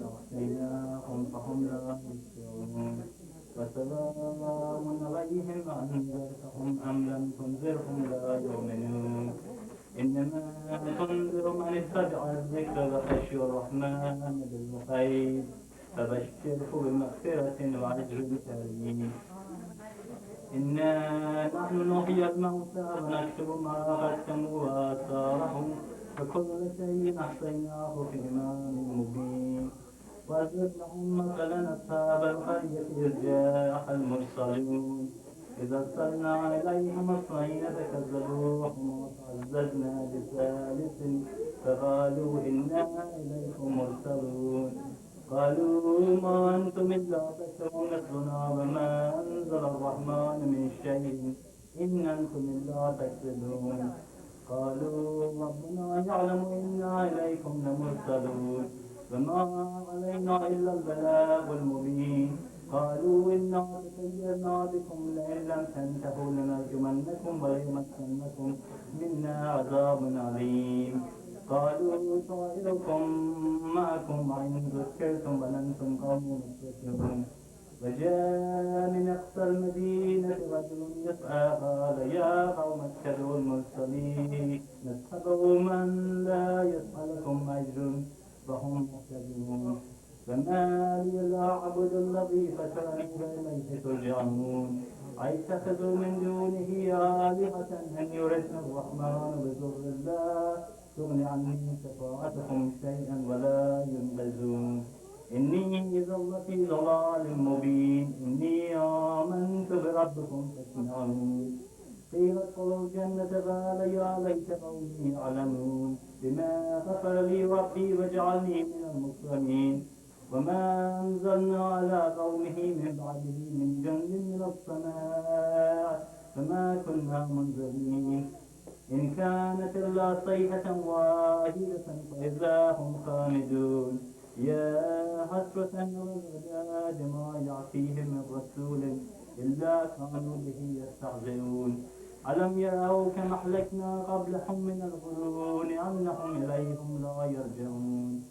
فأغشيناهم فهم لا يبصرون وسلام عليهم أأنذرتهم أم لم تنذرهم لا يؤمنون إنما تنذر من اتبع الذكر وخشي الرحمن بالغيب فبشره بمغفرة وأجر كريم إنا نحن نحيي الموتى ونكتب ما قدموا وآثارهم وكل شيء أحصيناه في إمام مبين واضرب لهم مثلا أصحاب القرية إذ جاء المرسلون إذا أرسلنا إليهم اثنين فكذبوهم وعززنا بثالث فقالوا إنا إليكم مرسلون قالوا ما أنتم إلا بشر مثلنا وما أنزل الرحمن من شيء إن أنتم إلا تكذبون قالوا ربنا يعلم إنا إليكم لمرسلون وما علينا إلا البلاغ المبين قالوا إنا تطيرنا بكم لئن لم تنتهوا لنرجمنكم وليمسنكم منا عذاب أليم قالوا طائركم معكم وإن ذكرتم بل أنتم قوم مسرفون وجاء من أقصى المدينة رجل يسعى قال يا قوم اتبعوا المرسلين اتبعوا من لا يسألكم أجر فهم مهتدون فما لي لا أعبد الذي فترني وإليه ترجعون أيتخذوا من دونه آلهة أن يردن الرحمن بضر لا تغن عني شفاعتهم شيئا ولا ينقذون إني إذا لفي ضلال مبين إني آمنت بربكم فاسمعون قيل ادخلوا الجنة قال يا ليت قومي يعلمون بما غفر لي ربي وجعلني من المكرمين وما أنزلنا على قومه من بعده من جند من السماء فما كنا منزلين إن كانت إلا صيحة واحدة فإذا هم خامدون يا حسرة على العباد ما يأتيهم من رسول إلا كانوا به يستهزئون ألم يروا كما أهلكنا قبلهم من القرون أنهم إليهم لا يرجعون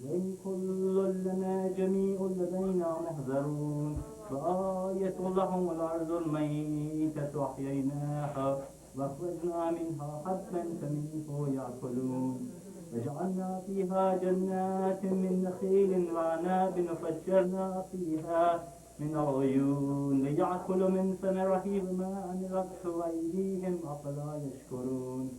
وإن كل لنا جميع لدينا محضرون فآية لهم الأرض الميتة أحييناها وأخرجنا منها حبا فمنه يأكلون وجعلنا فيها جنات من نخيل وعناب وفجرنا فيها من العيون ليأكلوا من ثمره وما عملته أيديهم أفلا يشكرون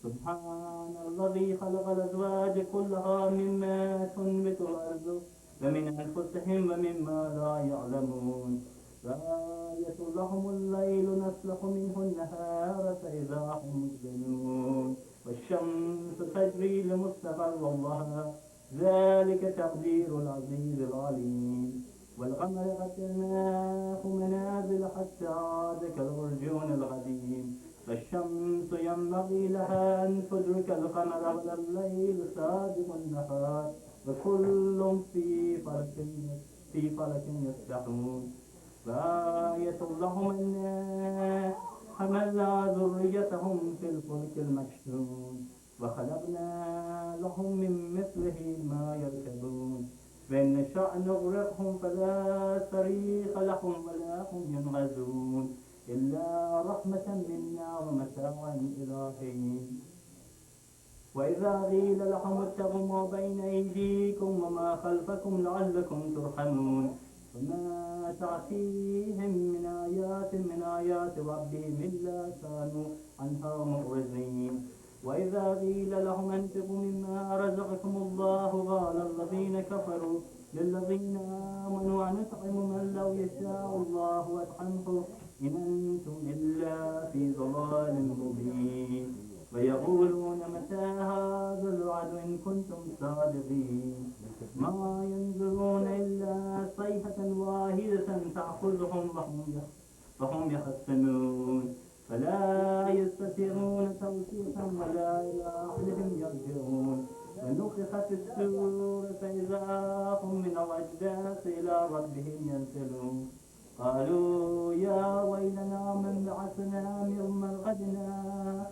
سبحان الذي خلق الأزواج كلها مما تنبت الأرض ومن أنفسهم ومما لا يعلمون فآية لهم الليل نسلخ منه النهار فإذا هم مظلمون والشمس تجري لمستقر لها ذلك تقدير العزيز العليم والقمر قدرناه منازل حتى عاد كالعرجون القديم فالشمس ينبغي لها أن تدرك القمر ولا الليل سابق النهار وكل في فلك يسبحون فآية لهم أنا حملنا ذريتهم في الفلك المشحون وخلقنا لهم من مثله ما يركبون فإن نشأ نغرقهم فلا صريخ لهم ولا هم ينقذون إلا رحمة منا ومتاعا إلى حين وإذا قيل لهم اتقوا ما بين أيديكم وما خلفكم لعلكم ترحمون وما تأتيهم من آيات ربهم إلا كانوا عنها معرضين وإذا قيل لهم أنفقوا مما رزقكم الله قال الذين كفروا للذين آمنوا أنطعم من لو يشاء الله أطعمه إن أنتم إلا في ضلال مبين ويقولون متى هذا الوعد إن كنتم صادقين ما ينظرون إلا صيحة واحدة تأخذهم وهم يخصمون فلا يستطيعون توصيفا ولا إلى أهلهم يرجعون ونفخ في السور فإذا هم من الأجداث إلى ربهم ينسلون قالوا يا ويلنا من بعثنا من مرقدنا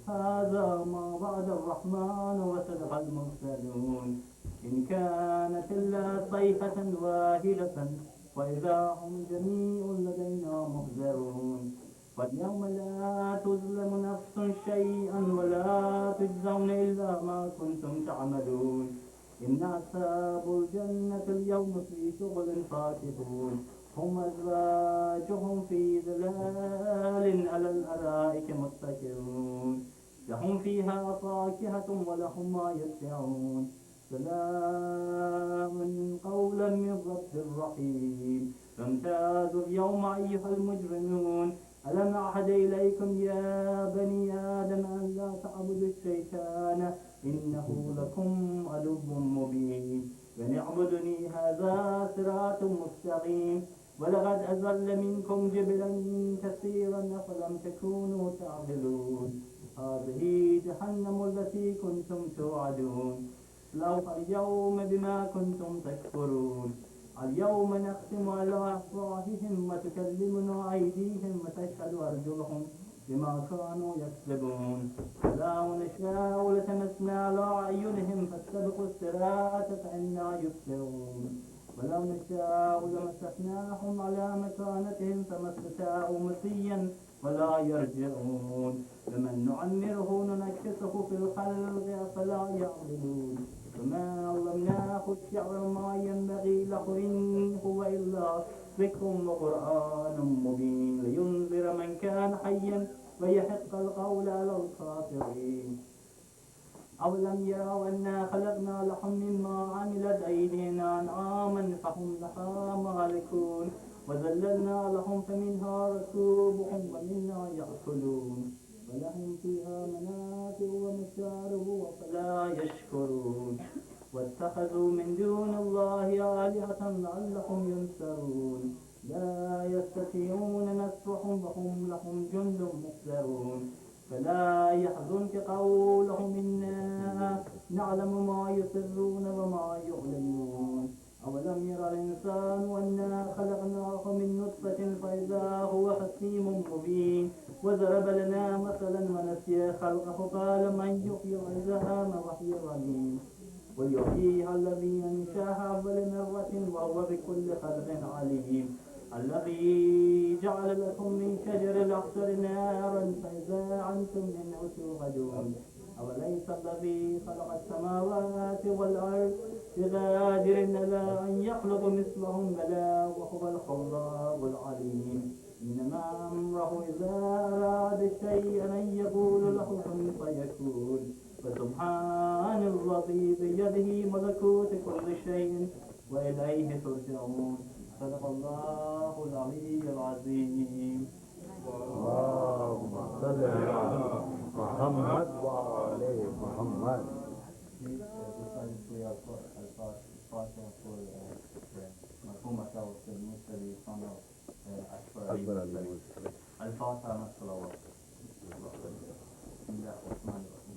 هذا ما وعد الرحمن وصدق المرسلون إن كانت إلا صيحة واحدة وإذا هم جميع لدينا محضرون واليوم لا تظلم نفس شيئا ولا تجزون إلا ما كنتم تعملون إن أصحاب الجنة اليوم في شغل فاكهون هم أزواجهم في ظلال على الأرائك متكئون لهم فيها فاكهة ولهم ما يدعون سلام قولا من رب رحيم فامتازوا اليوم أيها المجرمون ألم أعهد إليكم يا بني آدم أن لا تعبدوا الشيطان إنه لكم عدو مبين وأن اعبدني هذا صراط مستقيم ولقد أضل منكم جبلا كثيرا أفلم تكونوا تعقلون هذه جهنم التي كنتم توعدون اصلوها اليوم بما كنتم تكفرون اليوم نختم على أفواههم وتكلمنا أيديهم وتشهد أرجلهم بما كانوا يكسبون ولو نشاء لتمسنا على أعينهم فاستبقوا الصراط فإنا يبصرون ولو نشاء لمسخناهم على مكانتهم فما استطاعوا مصيا ولا يرجعون لمن نعمره ننكسه في الخلق أفلا يعقلون وما علمناه الشعر ما ينبغي له إن هو إلا ذكر وقرآن مبين لينذر من كان حيا ويحق القول على الكافرين أولم يروا أنا خلقنا لهم مما عملت أيدينا أنعاما فهم لها مالكون وذللنا لهم فمنها ركوبهم ومنها يأكلون ولهم فيها منافع ومشارب وفلا يشكرون واتخذوا من دون الله آلهة لعلهم ينصرون لا يستطيعون نصرهم وهم لهم جند محضرون فلا يحزنك قولهم إنا نعلم ما يسرون وما يعلنون أولم ير الإنسان أنا خلقناه من نطفة فإذا هو خصيم مبين وضرب لنا مثلا ونسي خلقه قال من يحيي العظام وهي رميم ويحييها الذي أنشاها أول مرة وهو بكل خلق عليم الذي جعل لكم من شجر الأخضر نارا فإذا أنتم منه توقدون أوليس الذي خلق السماوات والأرض بقادر على أن يخلق مثلهم بلى وهو الخلاق العليم إنما أمره إذا أراد شيئا أن يقول له كن فيكون فسبحان الذي بيده ملكوت كل شيء وإليه ترجعون صدق الله العلي العظيم. اللهم صل على محمد وعلى محمد. الفاتحة مع الصلوات. بسم الله الرحمن الرحيم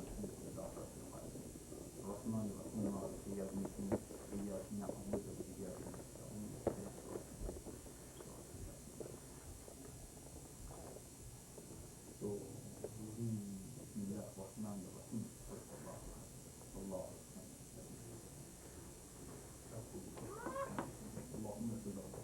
الرحمن الرحيم مالك يوم الدين إياك نعبد وإياك نستعين بسم الله الرحمن الرحيم الله اللهم صل على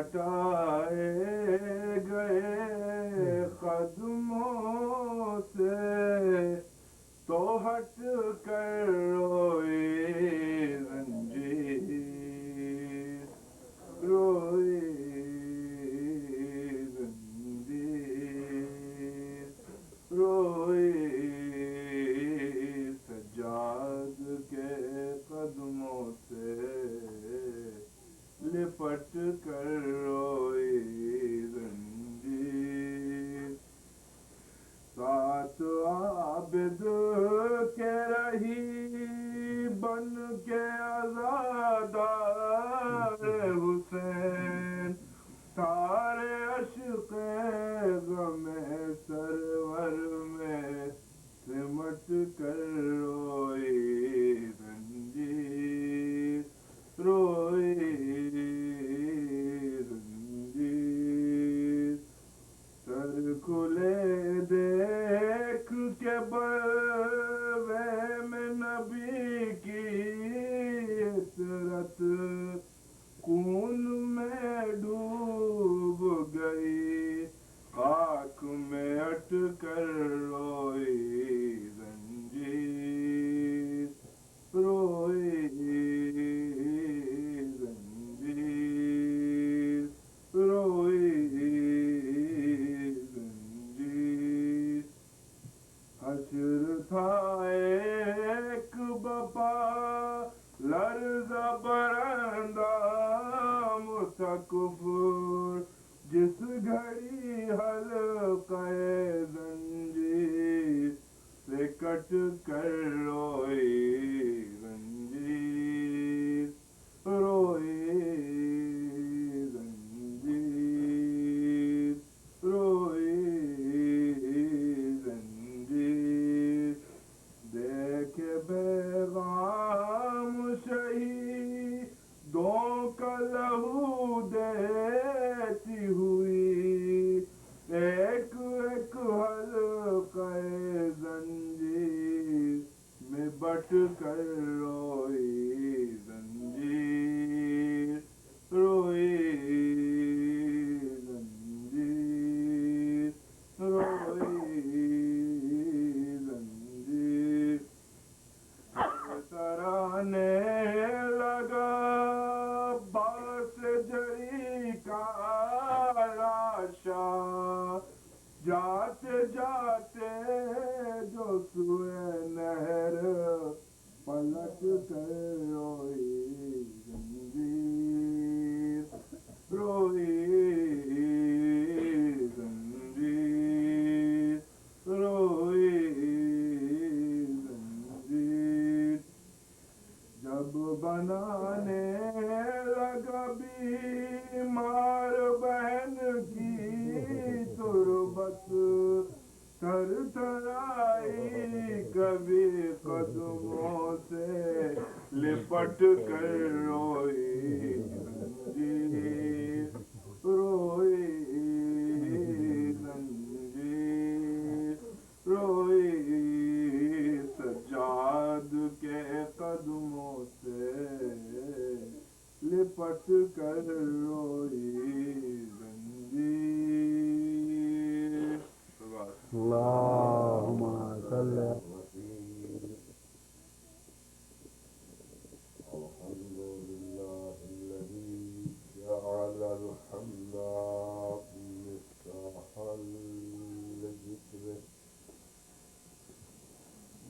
ہٹائے گئے قدموں سے تو ہٹ کر روئے زنجیر روئے زنجیر روئے سجاد کے قدموں سے لپٹ کر روئے زنجیر سات عابد کے رہی بن کے عزادار حسین سارے عشق غم سرور میں سمٹ کر روئے زنجیر روئے زنجیر سر کھلے دیکھ کے بلوے میں نبی کی عطرت خون میں ڈوب گئی خاک میں اٹ کر روئی زنجیر روئی زنجیر روئی زنجیر حشر تھا ایک بپا لرزہ برندہ متکبر جس گھڑی حلقہ زنجیر سے کٹ کر روئی زنجیر روئی زنجیر روئی زنجیر دیکھے پیغام شہیدوں کا لہو دیتی ہوئی ایک ایک حلقہ زنجیر میں بٹ کر روئی زنجیر روئی زنجیر روئی زنجیر ترانے لگا باس جری کا لاشا جاتے جاتے جو سوئے نہر پلٹ کر روئی زنجیر روئی زنجیر روئی زنجیر جب بنانے لگا بیمار بہن کی تربت تھر تھر آئی کبھی قدموں سے لپٹ کر روئی زنجیر روئی زنجیر روئی سجاد کے قدموں سے لپٹ کر روئی زنجیر اللہم صلی الحمد لله الذي جعل الحمد مفتاحا لذكره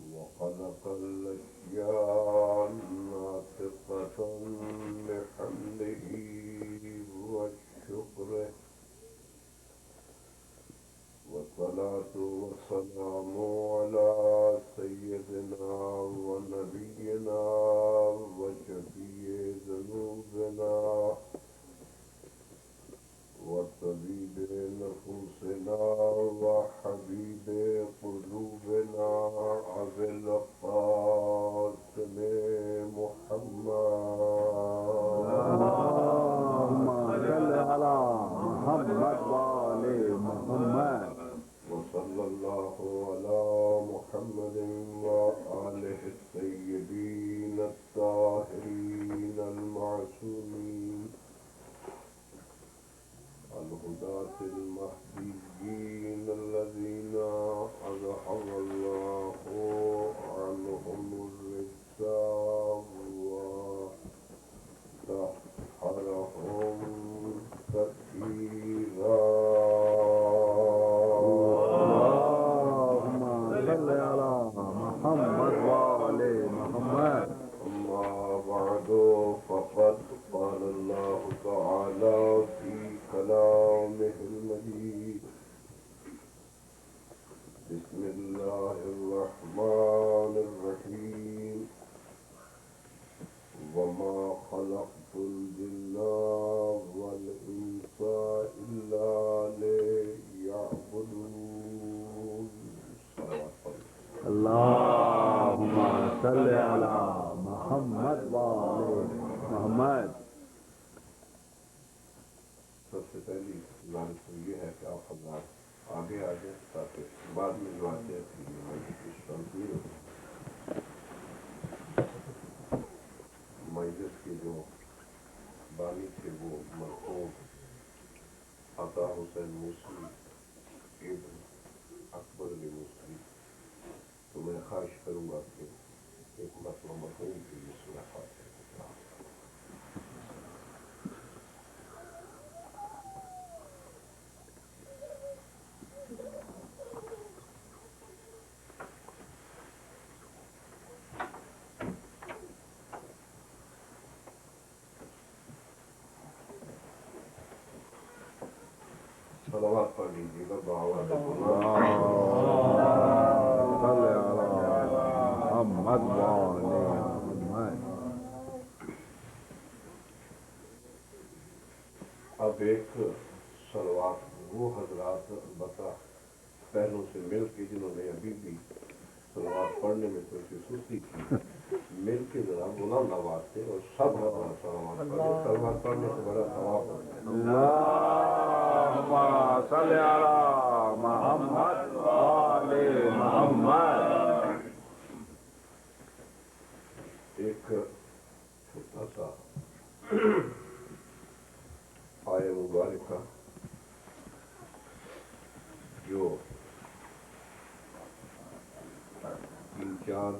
وخلق الأشياء ناطقة بحمده وشكره والصلاة والسلام على سيدنا ونبينا وشفيع ذنوبنا وطبيب نفوسنا وحبيب قلوبنا أبي القاسم محمد اللهم صل على محمد وآل محمد وصلى الله على محمد وآله الطيبين الطاهرين المعصومين صل علی محمد وآل محمد. سب سے پہلی ضرورت تو یہ ہے کہ آپ حضرات آگے آ جائیں تاکہ بعد میں جو آتے ہیں پھر یہ تنظیم مجلس کے جو بانی تھے وہ مرحوم عطا حسین موسوی ابن اکبر علی موسوی، تو میں خواہش کروں گا کہ ایک مرتبہ مرحوم کے لیے سورہ فاتحہ صلوات پڑھ لیجیے گا بآواز بلند. صل علی محمد وآل محمد. اب ایک صلوات وہ حضرات البتہ پہلوں سے مل کے جنہوں نے ابھی بھی صلوات پڑھنے میں کوئی سستی کی مل کے ذرا بلند آواز سے اور سب حضرات صلوات پڑھیں. صلوات پڑھنے سے بڑا ثواب ہوتا ہے. اللہم صل علی محمد وآل محمد. ایک چھوٹا سا آیہ مبارکہ جو 3-4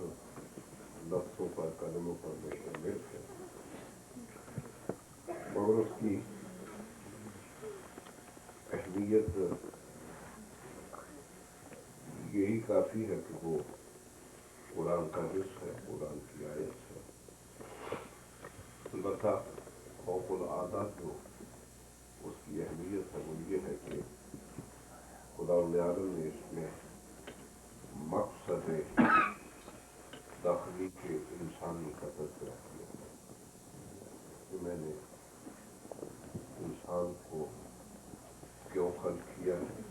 لفظوں پر کلموں پر مشتمل ہے، مگر اس کی اہمیت یہی کافی ہے کہ وہ قرآن کا جز ہے، قرآن کی آیت ہے. البتہ فوق العادت جو اس کی اہمیت ہے وہ یہ ہے کہ خدا عالم نے اس میں مقصد تخلیق انسانی کا تذکرہ کیا ہے کہ میں نے انسان کو کیوں خلق کیا ہے،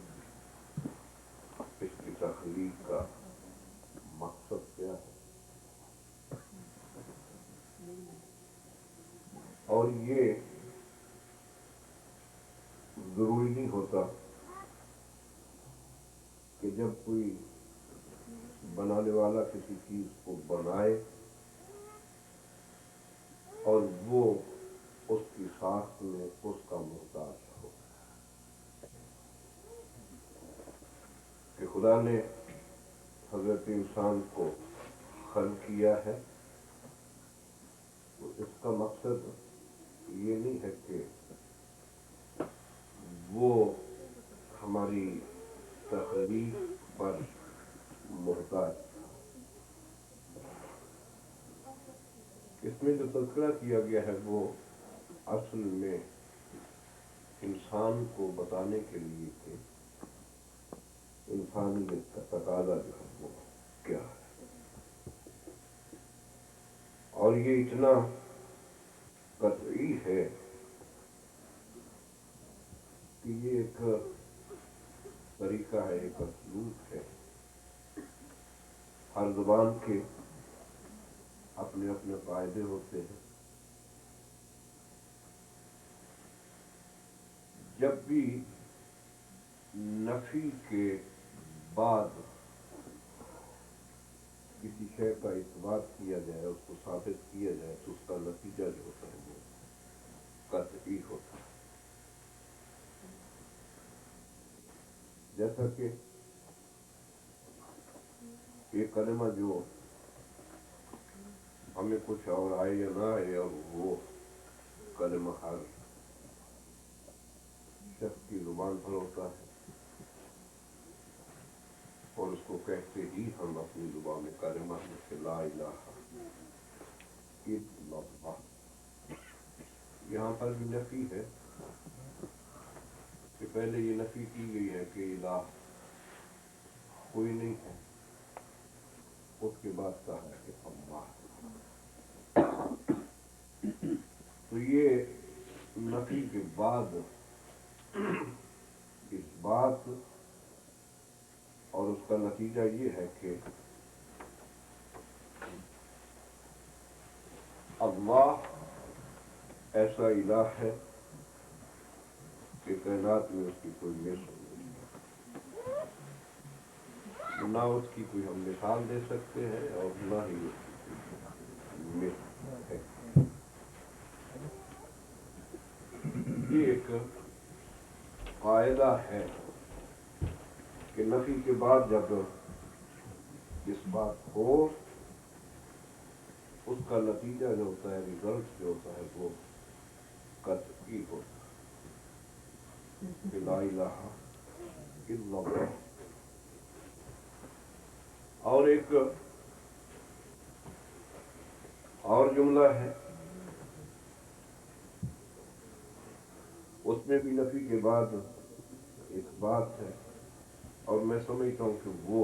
اس کی تخلیق کا مقصد کیا ہے، اور یہ ضروری نہیں ہوتا کہ جب کوئی بنانے والا کسی چیز کو بنائے اور وہ اس کی ساخت میں اس کا محتاج ہو، کہ خدا نے حضرت انسان کو خلق کیا ہے تو اس کا مقصد یہ نہیں ہے کہ وہ ہماری تخلیق پر محتاج. اس میں جو تذکرہ کیا گیا ہے وہ اصل میں انسان کو بتانے کے لیے کہ انسانیت کا تقاضا جو ہے وہ کیا ہے، اور یہ اتنا قطعی ہے کہ یہ ایک طریقہ ہے، ایک اسلوب ہے. ہر زبان کے اپنے اپنے قاعدے ہوتے ہیں. جب بھی نفی کے بعد کسی شے کا اثبات کیا جائے، اس کو ثابت کیا جائے، تو اس کا نتیجہ جو ہوتا ہے وہ قطعی ہوتا ہے. جیسا کہ یہ کلمہ جو ہمیں کچھ اور آئے یا نہ آئے، اور وہ کلمہ ہر شخص کی زبان پر ہوتا ہے، اور اس کو کہتے ہی ہم اپنی زبان میں کلمہ میں سے لا الہ الا اللہ. یہاں پر بھی نفی ہے کہ پہلے یہ نفی کی گئی ہے کہ الہ کوئی نہیں ہے، اس کے بعد کہا ہے کہ اللہ. تو یہ نفی کے بعد اس بات اور اس کا نتیجہ یہ ہے کہ اللہ ایسا الہ ہے کہ کائنات میں اس کی کوئی مثل نہیں، نہ اس کی کوئی ہم مثال دے سکتے ہیں اور نہ ہی اس کی کوئی مثل ہے۔ یہ ایک قاعدہ ہے کہ نفی کے بعد جب اس بات ہو اس کا نتیجہ جو ہوتا ہے، ریزلٹ جو ہوتا ہے وہ قطعی ہوتا ہے کہ لا الہ الا اللہ۔ اور ایک اور جملہ ہے اس میں بھی نفی کے بعد ایک بات ہے، اور میں سمجھتا ہوں کہ وہ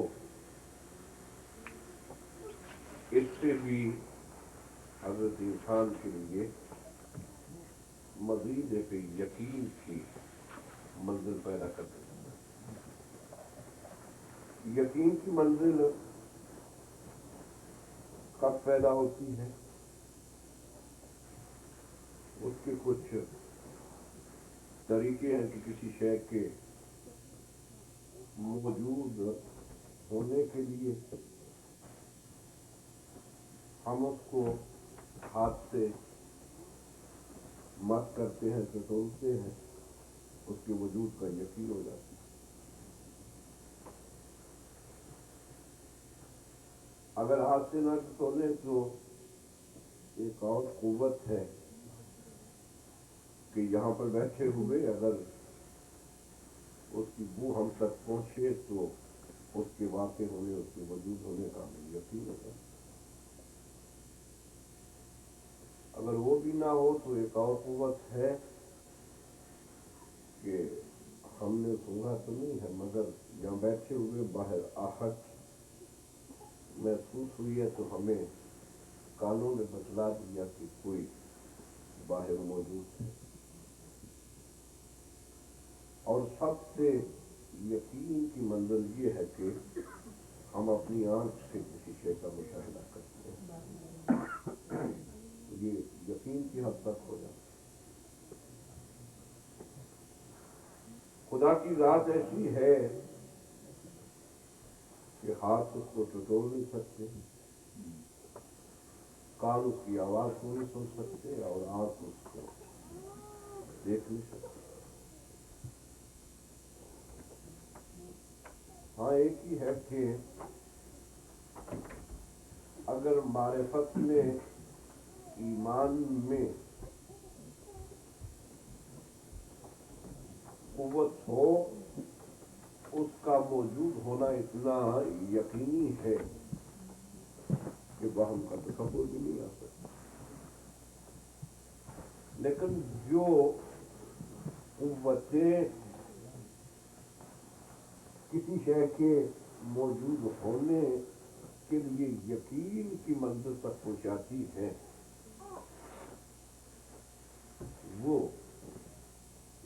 اس سے بھی حضرت انسان کے لیے مزید ایک یقین کی منزل پیدا کر دیتا ہے۔ یقین کی منزل کب پیدا ہوتی ہے؟ اس کے کچھ طریقے ہیں کہ کسی شے کے موجود ہونے کے لیے ہم اس کو ہاتھ سے مت کرتے ہیں، ٹٹولتے ہیں، اس کے وجود کا یقین ہو جاتا ہے۔ اگر ہاتھ سے نہ ٹٹولیں تو ایک اور قوت ہے کہ یہاں پر بیٹھے ہوئے اگر اس کی بو ہم تک پہنچے تو اس کے واقع ہونے، اس کے وجود ہونے کا ہمیں یقین ہوتا ہے۔ اگر وہ بھی نہ ہو تو ایک اور قوت ہے کہ ہم نے سنا تو نہیں ہے مگر یہاں بیٹھے ہوئے باہر آہٹ محسوس ہوئی ہے تو ہمیں کانوں نے بتلا دیا کہ کوئی باہر موجود ہے۔ اور سب سے یقین کی منزل یہ ہے کہ ہم اپنی آنکھ سے کسی شے کا مشاہدہ کرتے ہیں، یہ یقین کی حد تک ہو جاتا ہے۔ خدا کی ذات ایسی ہے کہ ہاتھ اس کو ٹٹول نہیں سکتے، کان اس کی آواز کو نہیں سن سکتے اور آنکھ اس کو دیکھ نہیں سکتے۔ ہاں ایک ہی ہے کہ اگر معرفت میں، ایمان میں قوت ہو، اس کا موجود ہونا اتنا یقینی ہے کہ وہم کا تصور بھی نہیں آ سکتا۔ لیکن جو قوتیں کسی شے کے موجود ہونے کے لیے یقین کی منزل تک پہنچاتی ہیں، وہ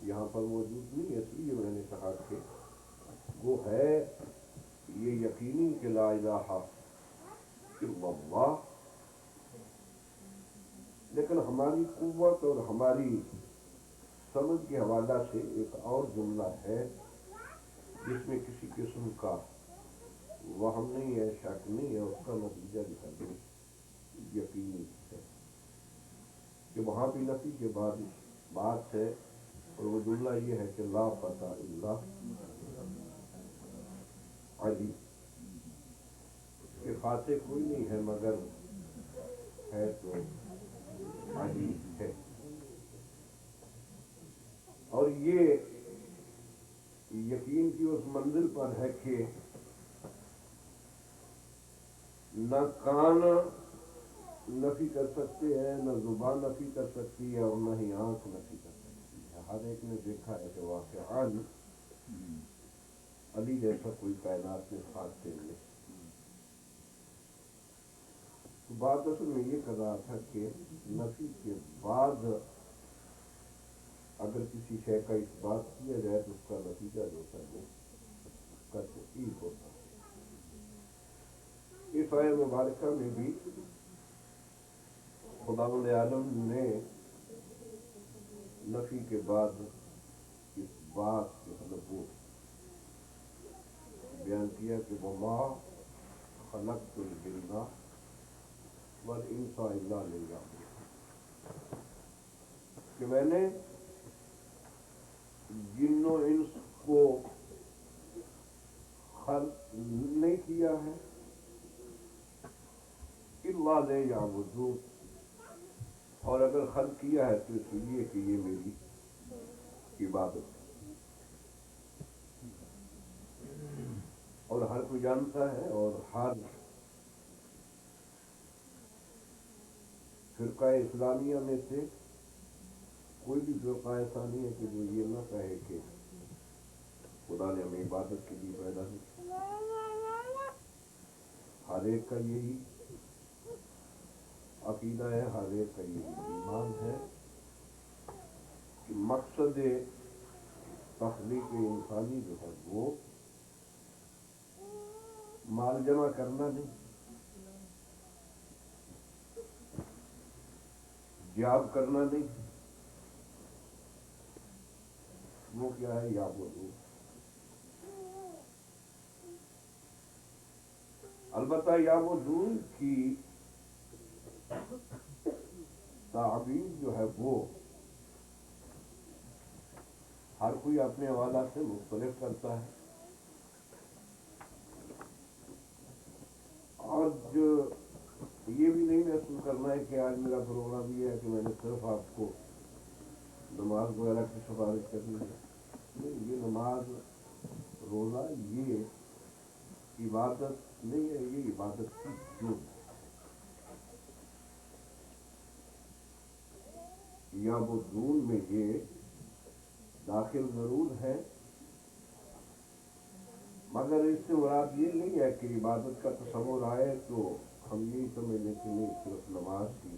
یہاں پر موجود نہیں ہے۔ اس لیے میں نے کہا کہ وہ ہے یہ یقینی کہ لا الہ الا اللہ، لیکن ہماری قوت اور ہماری سمجھ کے حوالہ سے ایک اور جملہ ہے جس میں کسی قسم کا وہم نہیں ہے، شک نہیں ہے، اس کا نتیجہ نکلنا یقینی ہے کہ وہاں بھی نفی کے بعد بات ہے، اور وہ جملہ یہ ہے کہ لا فتح الا علی، اس کے فاتح کوئی نہیں ہے مگر ہے تو علی ہے۔ اور یہ یقین کی اس منزل پر ہے کہ نہ کان نفی کر سکتے ہیں، نہ زبان نفی کر سکتی ہے، اور نہ ہی آنکھ نفی کر سکتی ہے۔ ہر ایک نے دیکھا ہے کہ واقعاً علی جیسا کوئی کائنات میں فاتح نہیں۔ تو بات اصل میں یہ کر رہا تھا کہ نفی کے بعد اگر کسی شے کا اس بات کیا جائے تو اس کا نتیجہ جو ہوتا ہے وہ قطعی ہوتا ہے۔ اس آیت مبارکہ میں بھی خداوند عالم نے نفی کے بعد اس بات جو ہے وہ بیان کیا کہ وما خلقت الجن والانس الا لیعبدون، کہ میں نے جن و انس کو خلق نہیں کیا ہے الا لیعبدون، اور اگر خلق کیا ہے تو اس لیے کہ یہ میری عبادت ہے۔ اور ہر کوئی جانتا ہے اور ہر فرقہ اسلامیہ میں سے کوئی بھی فرقہ ایسا نہیں ہے کہ جو یہ نہ کہے کہ خدا نے ہمیں عبادت کے لیے پیدا نہیں، ہر ایک کا یہی عقیدہ ہے، ہر ایک کا یہی ایمان ہے کہ مقصد تخلیق انسانی جو ہے وہ مال جمع کرنا نہیں، جاب کرنا نہیں، وہ کیا ہے یعبدون۔ البتہ یعبدون کی تعبیر جو ہے وہ ہر کوئی اپنے حوالہ سے مختلف کرتا ہے، اور جو یہ بھی نہیں محسوس کرنا ہے کہ آج میرا پروگرام یہ ہے کہ میں نے صرف آپ کو نماز وغیرہ کی سفارش کرنی ہے، نہیں، یہ نماز روزہ یہ عبادت نہیں ہے، یہ عبادت کی جز ہے۔ یعبدون میں یہ داخل ضرور ہے، مگر اس سے مراد یہ نہیں ہے کہ عبادت کا تصور آئے تو ہم یہی سمجھ لیں کہ نہیں صرف نماز کی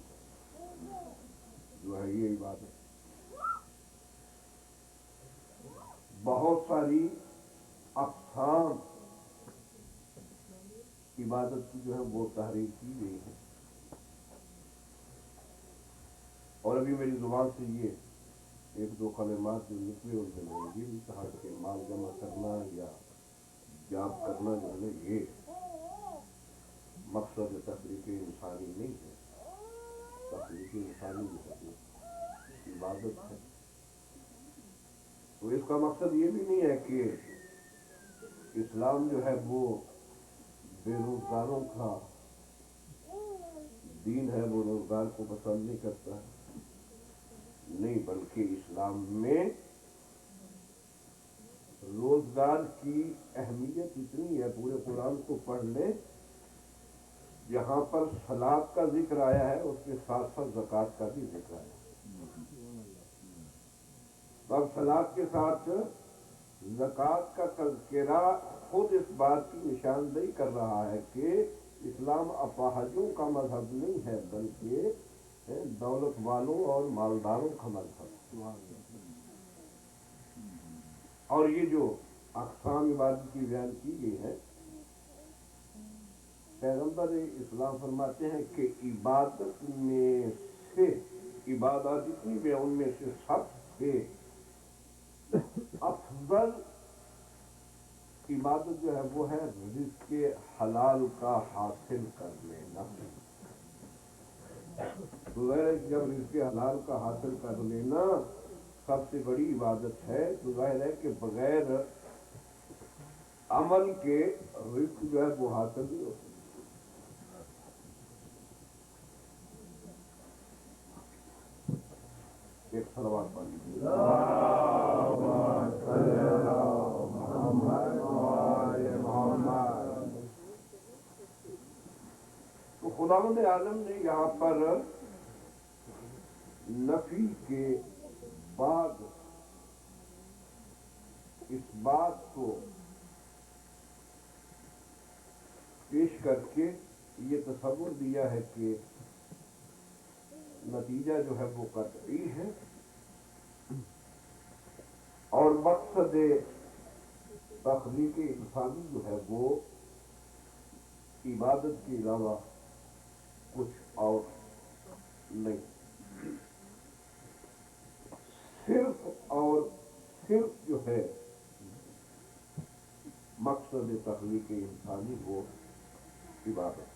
جو ہے یہ عبادت۔ بہت ساری اقسام عبادت کی جو ہے وہ تحریر کی گئی ہے، اور ابھی میری زبان سے یہ ایک دو کلمات جو نکلے ان میں نے یہ بھی کہا کہ مال جمع کرنا یا جاب کرنا جو ہے یہ مقصد تخلیق انسانی نہیں ہے، تخلیق انسانی جو ہے وہ عبادت ہے۔ تو اس کا مقصد یہ بھی نہیں ہے کہ اسلام جو ہے وہ بے روزگاروں کا دین ہے، وہ روزگار کو پسند نہیں کرتا ہے، نہیں، بلکہ اسلام میں روزگار کی اہمیت اتنی ہے، پورے قرآن کو پڑھ لیں، یہاں پر صلاۃ کا ذکر آیا ہے اس کے ساتھ ساتھ زکوٰۃ کا بھی ذکر آیا ہے۔ اب صلاۃ کے ساتھ زکوٰۃ کا تذکرہ خود اس بات کی نشاندہی کر رہا ہے کہ اسلام اپاہجوں کا مذہب نہیں ہے، بلکہ دولت والوں اور مالداروں کا مذہب۔ اور یہ جو اقسام عبادت کی بیان کی گئی ہے، پیغمبر اسلام فرماتے ہیں کہ عبادت میں سے عبادات جتنی بھی ان میں سے سب سے افضل عبادت جو ہے وہ ہے رزق حلال کا حاصل کر لینا۔ تو جب رزق حلال کا حاصل کر لینا سب سے بڑی عبادت ہے، تو ظاہر ہے کہ بغیر عمل کے رزق جو ہے وہ حاصل نہیں ہو سکتا۔ ایک صلوات پڑھ لیجیے۔ تو خداوند عالم نے یہاں پر نفی کے بعد اس بات کو پیش کر کے یہ تصور دیا ہے کہ نتیجہ جو ہے وہ قطعی ہے، اور مقصد تخلیق انسانی جو ہے وہ عبادت کے علاوہ کچھ اور نہیں، صرف اور صرف جو ہے مقصد تخلیق انسانی وہ عبادت.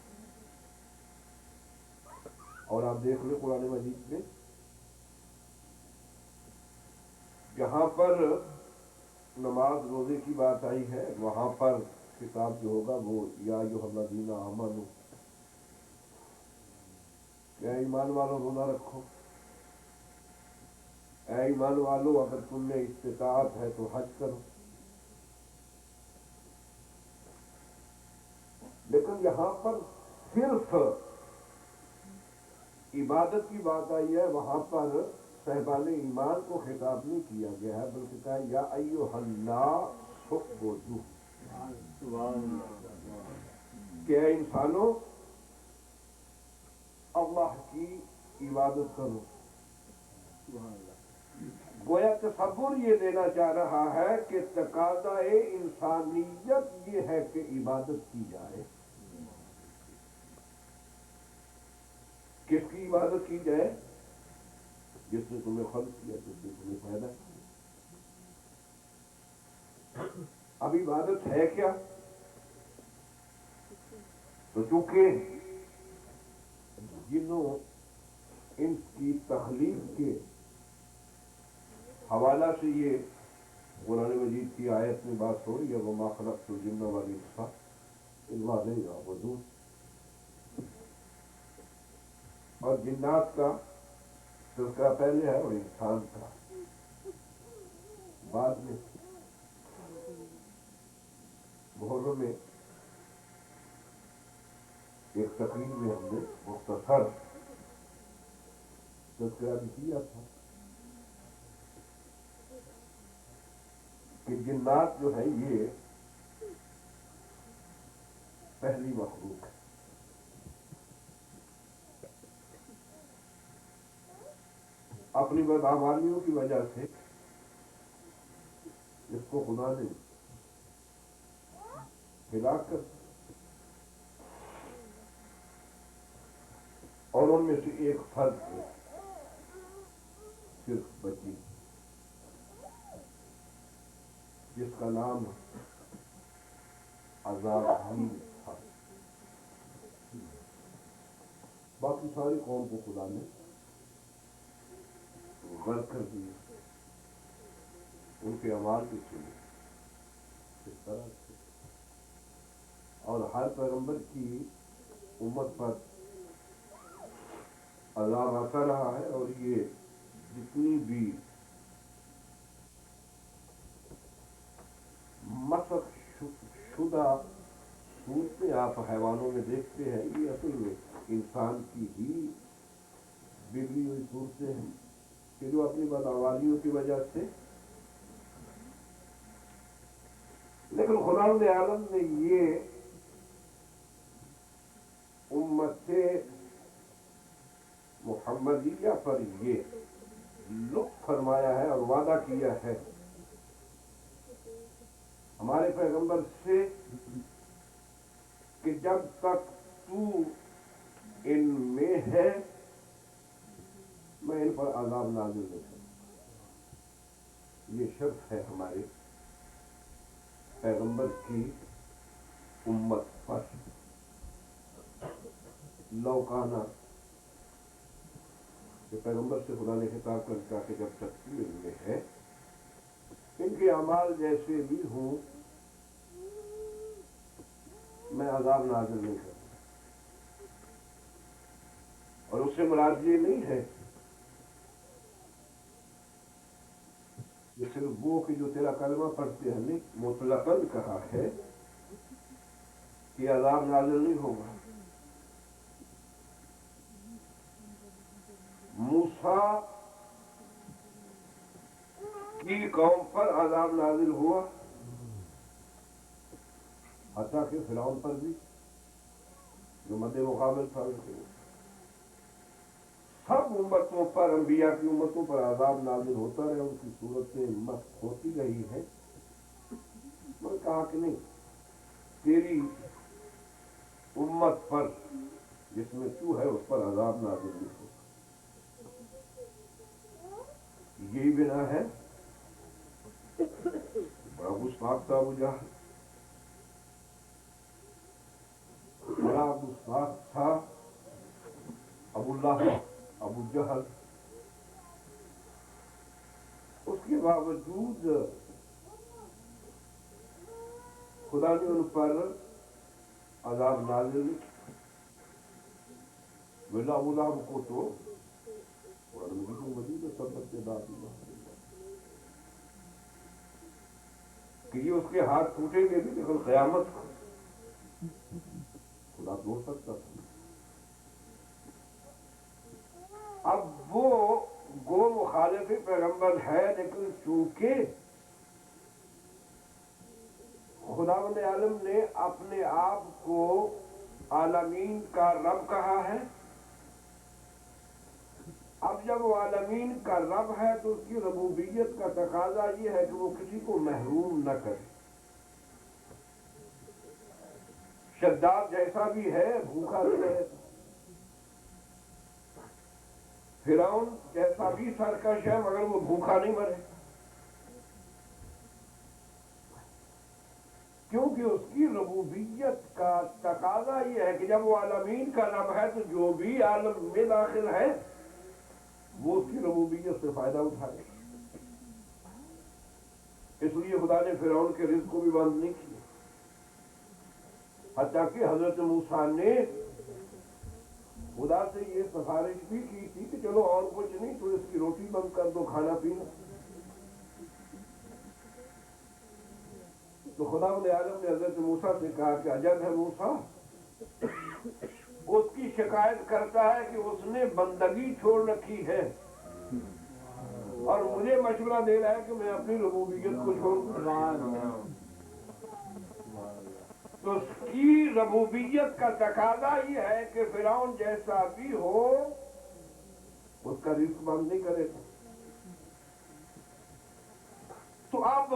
اور آپ دیکھ لیں قرآن مجید میں جہاں پر نماز روزے کی بات آئی ہے وہاں پر خطاب جو ہوگا وہ یا ایھا الذین آمنوا، اے ایمان والو روزہ رکھو، اے ایمان والو اگر تم میں استطاعت ہے تو حج کرو. لیکن یہاں پر صرف عبادت کی بات آئی ہے، وہاں پر صاحبان ایمان کو خطاب نہیں کیا گیا ہے بلکہ کہا یا ایھا الناس اعبدوا، کہ اے انسانوں اللہ کی عبادت کرو. گویا تصور یہ دینا چاہ رہا ہے کہ تقاضۂ انسانیت یہ ہے کہ عبادت کی جائے. کس کی عبادت کی جائے؟ جس نے تمہیں خلق کیا، جس نے تمہیں پیدا کیا. اب عبادت ہے کیا؟ تو چونکہ جنوں ان کی تخلیق کے حوالہ سے یہ قرآن مجید کی آیت میں بات ہو رہی ہے وما خلقت الجن والانس الا لیعبدون، اور جنات کا تذکرہ پہلے ہے اور انسان کا بعد میں. محرم میں ایک تقریر میں ہم نے مختصر تذکرہ بھی کیا تھا کہ جنات جو ہے یہ پہلی مخلوق ہے. اپنی بدعمالیوں کی وجہ سے اس کو خدا نے ہلاک کر، اور ان میں سے ایک فرد صرف بچی جس کا نام عذابیل تھا. باقی ساری قوم کو خدا نے غرق کر دیا ان کے اعمال کی سنی اس طرح سے. اور ہر پیغمبر کی امت پر عذاب آتا رہا ہے، اور یہ جتنی بھی مسخ شدہ صورتیں آپ حیوانوں میں دیکھتے ہیں یہ اصل میں انسان کی ہی بگڑی ہوئی صورتیں ہیں کہ جو اپنی بدعمالیوں کی وجہ سے. لیکن خداوند عالم نے یہ امت محمدیہ پر یہ لطف فرمایا ہے اور وعدہ کیا ہے ہمارے پیغمبر سے کہ جب تک تو ان میں ہے میں ان پر عذاب نازل نہیں کروں. یہ شرط ہے ہمارے پیغمبر کی امت پر. لوکانا کہ پیغمبر سے خدا نے خطاب کر کہا کہ جب تک تو ان میں ہے ان کے اعمال جیسے بھی ہوں میں عذاب نازل نہیں کروں. اور اس سے مراد یہ نہیں ہے کہ صرف وہ کہ جو تیرا کلمہ پڑھتے ہیں، نہیں، مطلقاً کہا ہے کہ عذاب نازل نہیں ہوگا. موسیٰ کی قوم پر عذاب نازل ہوا، حتیٰ کہ فرعون پر بھی جو مد مقابل تھا. سب امتوں پر، انبیاء کی امتوں پر عذاب نازل ہوتا رہے، ان کی صورتیں مست ہوتی رہی ہے. میں نے کہا کہ نہیں، تیری امت پر جس میں تو ہے اس پر عذاب نازل نہیں ہوگا. یہی بنا ہے بڑا گستاخ تھا ابو جہل، بڑا گستاخ تھا ابو لہب ابو جہل، اس کے باوجود خدا نے ان پر عذاب نازل ولا ابو لہب کو تو مزید سبت کے داد کہ یہ اس کے ہاتھ ٹوٹیں گے بھی، لیکن قیامت کو خدا توڑ سکتا تھا۔ اب وہ گو مخالف پیغمبر ہے، لیکن چونکہ خداوند عالم نے اپنے آپ کو عالمین کا رب کہا ہے، اب جب وہ عالمین کا رب ہے تو اس کی ربوبیت کا تقاضا یہ ہے کہ وہ کسی کو محروم نہ کرے۔ شداد جیسا بھی ہے بھوکا بھی رہے، فرعون جیسا بھی سرکش ہے مگر وہ بھوکا نہیں مرے، کیونکہ اس کی ربوبیت کا تقاضا یہ ہے کہ جب وہ عالمین کا رب ہے تو جو بھی عالم میں داخل ہے وہ اس کی ربوبیت سے فائدہ اٹھائے۔ اس لیے خدا نے فرعون کے رزق کو بھی بند نہیں کیا، حتیٰ کہ حضرت موسیٰ نے خدا سے یہ سفارش بھی کی تھی کہ چلو اور کچھ نہیں تو اس کی روٹی بند کر دو، کھانا پینا۔ تو خداوند عالم نے حضرت موسیٰ سے کہا کہ عجب ہے موسیٰ، اس کی شکایت کرتا ہے کہ اس نے بندگی چھوڑ رکھی ہے اور مجھے مشورہ دے رہا ہے کہ میں اپنی ربوبیت کو چھوڑ دوں۔ تو اس کی ربوبیت کا تقاضا یہ ہے کہ فرعون جیسا بھی ہو اس کا رزق بند نہیں کرے گا۔ تو اب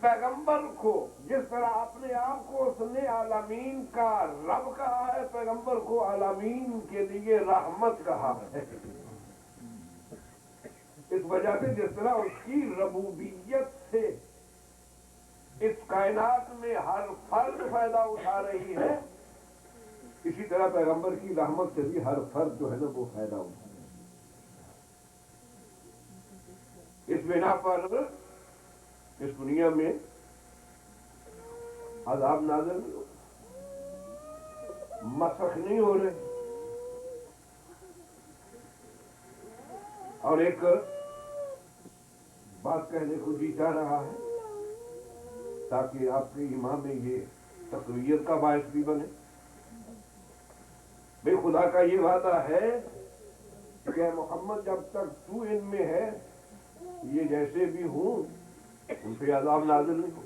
پیغمبر کو جس طرح اپنے آپ کو اس نے عالمین کا رب کہا ہے، پیغمبر کو عالمین کے لیے رحمت کہا ہے، اس وجہ سے جس طرح اس کی ربوبیت سے اس کائنات میں ہر فرد فائدہ اٹھا رہی ہے، اسی طرح پیغمبر کی رحمت سے بھی ہر فرد جو ہے نا وہ فائدہ اٹھا رہا ہے۔ اس بنا پر اس دنیا میں عذاب نازل نہیں ہو، مسخ نہیں ہو رہے، اور ایک بات کہنے کو جی چاہ رہا ہے تاکہ آپ کے ایمان میں یہ تقویت کا باعث بھی بنے۔ بھئی خدا کا یہ وعدہ ہے کہ محمد جب تک تو ان میں ہے یہ جیسے بھی ہوں ان پہ عذاب نازل نہیں ہو۔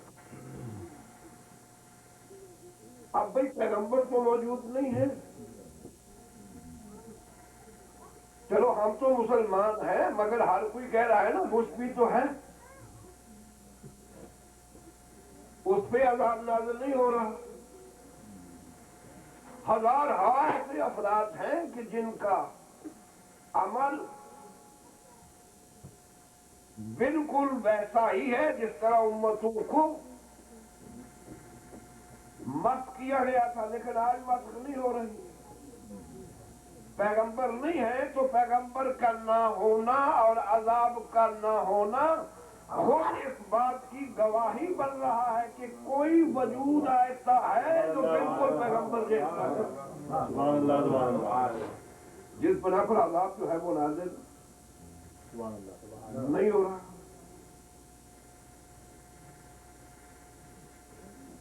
اب بھئی پیغمبر تو موجود نہیں ہے، چلو ہم تو مسلمان ہیں مگر ہر کوئی کہہ رہا ہے نا مجھ بھی تو ہے، اس پہ عذاب نازل نہیں ہو رہا۔ ہزار ایسے افراد ہیں کہ جن کا عمل بالکل ویسا ہی ہے جس طرح امتوں کو مسخ کیا گیا تھا، لیکن آج مسخ نہیں ہو رہی۔ پیغمبر نہیں ہے تو پیغمبر کا نہ ہونا اور عذاب کا نہ ہونا خود اس بات کی گواہی بن رہا ہے کہ کوئی وجود ایسا ہے جو بالکل پیغمبر جیسا ہے، جس بنا پر عذاب جو ہے وہ نازل نہیں ہو رہا۔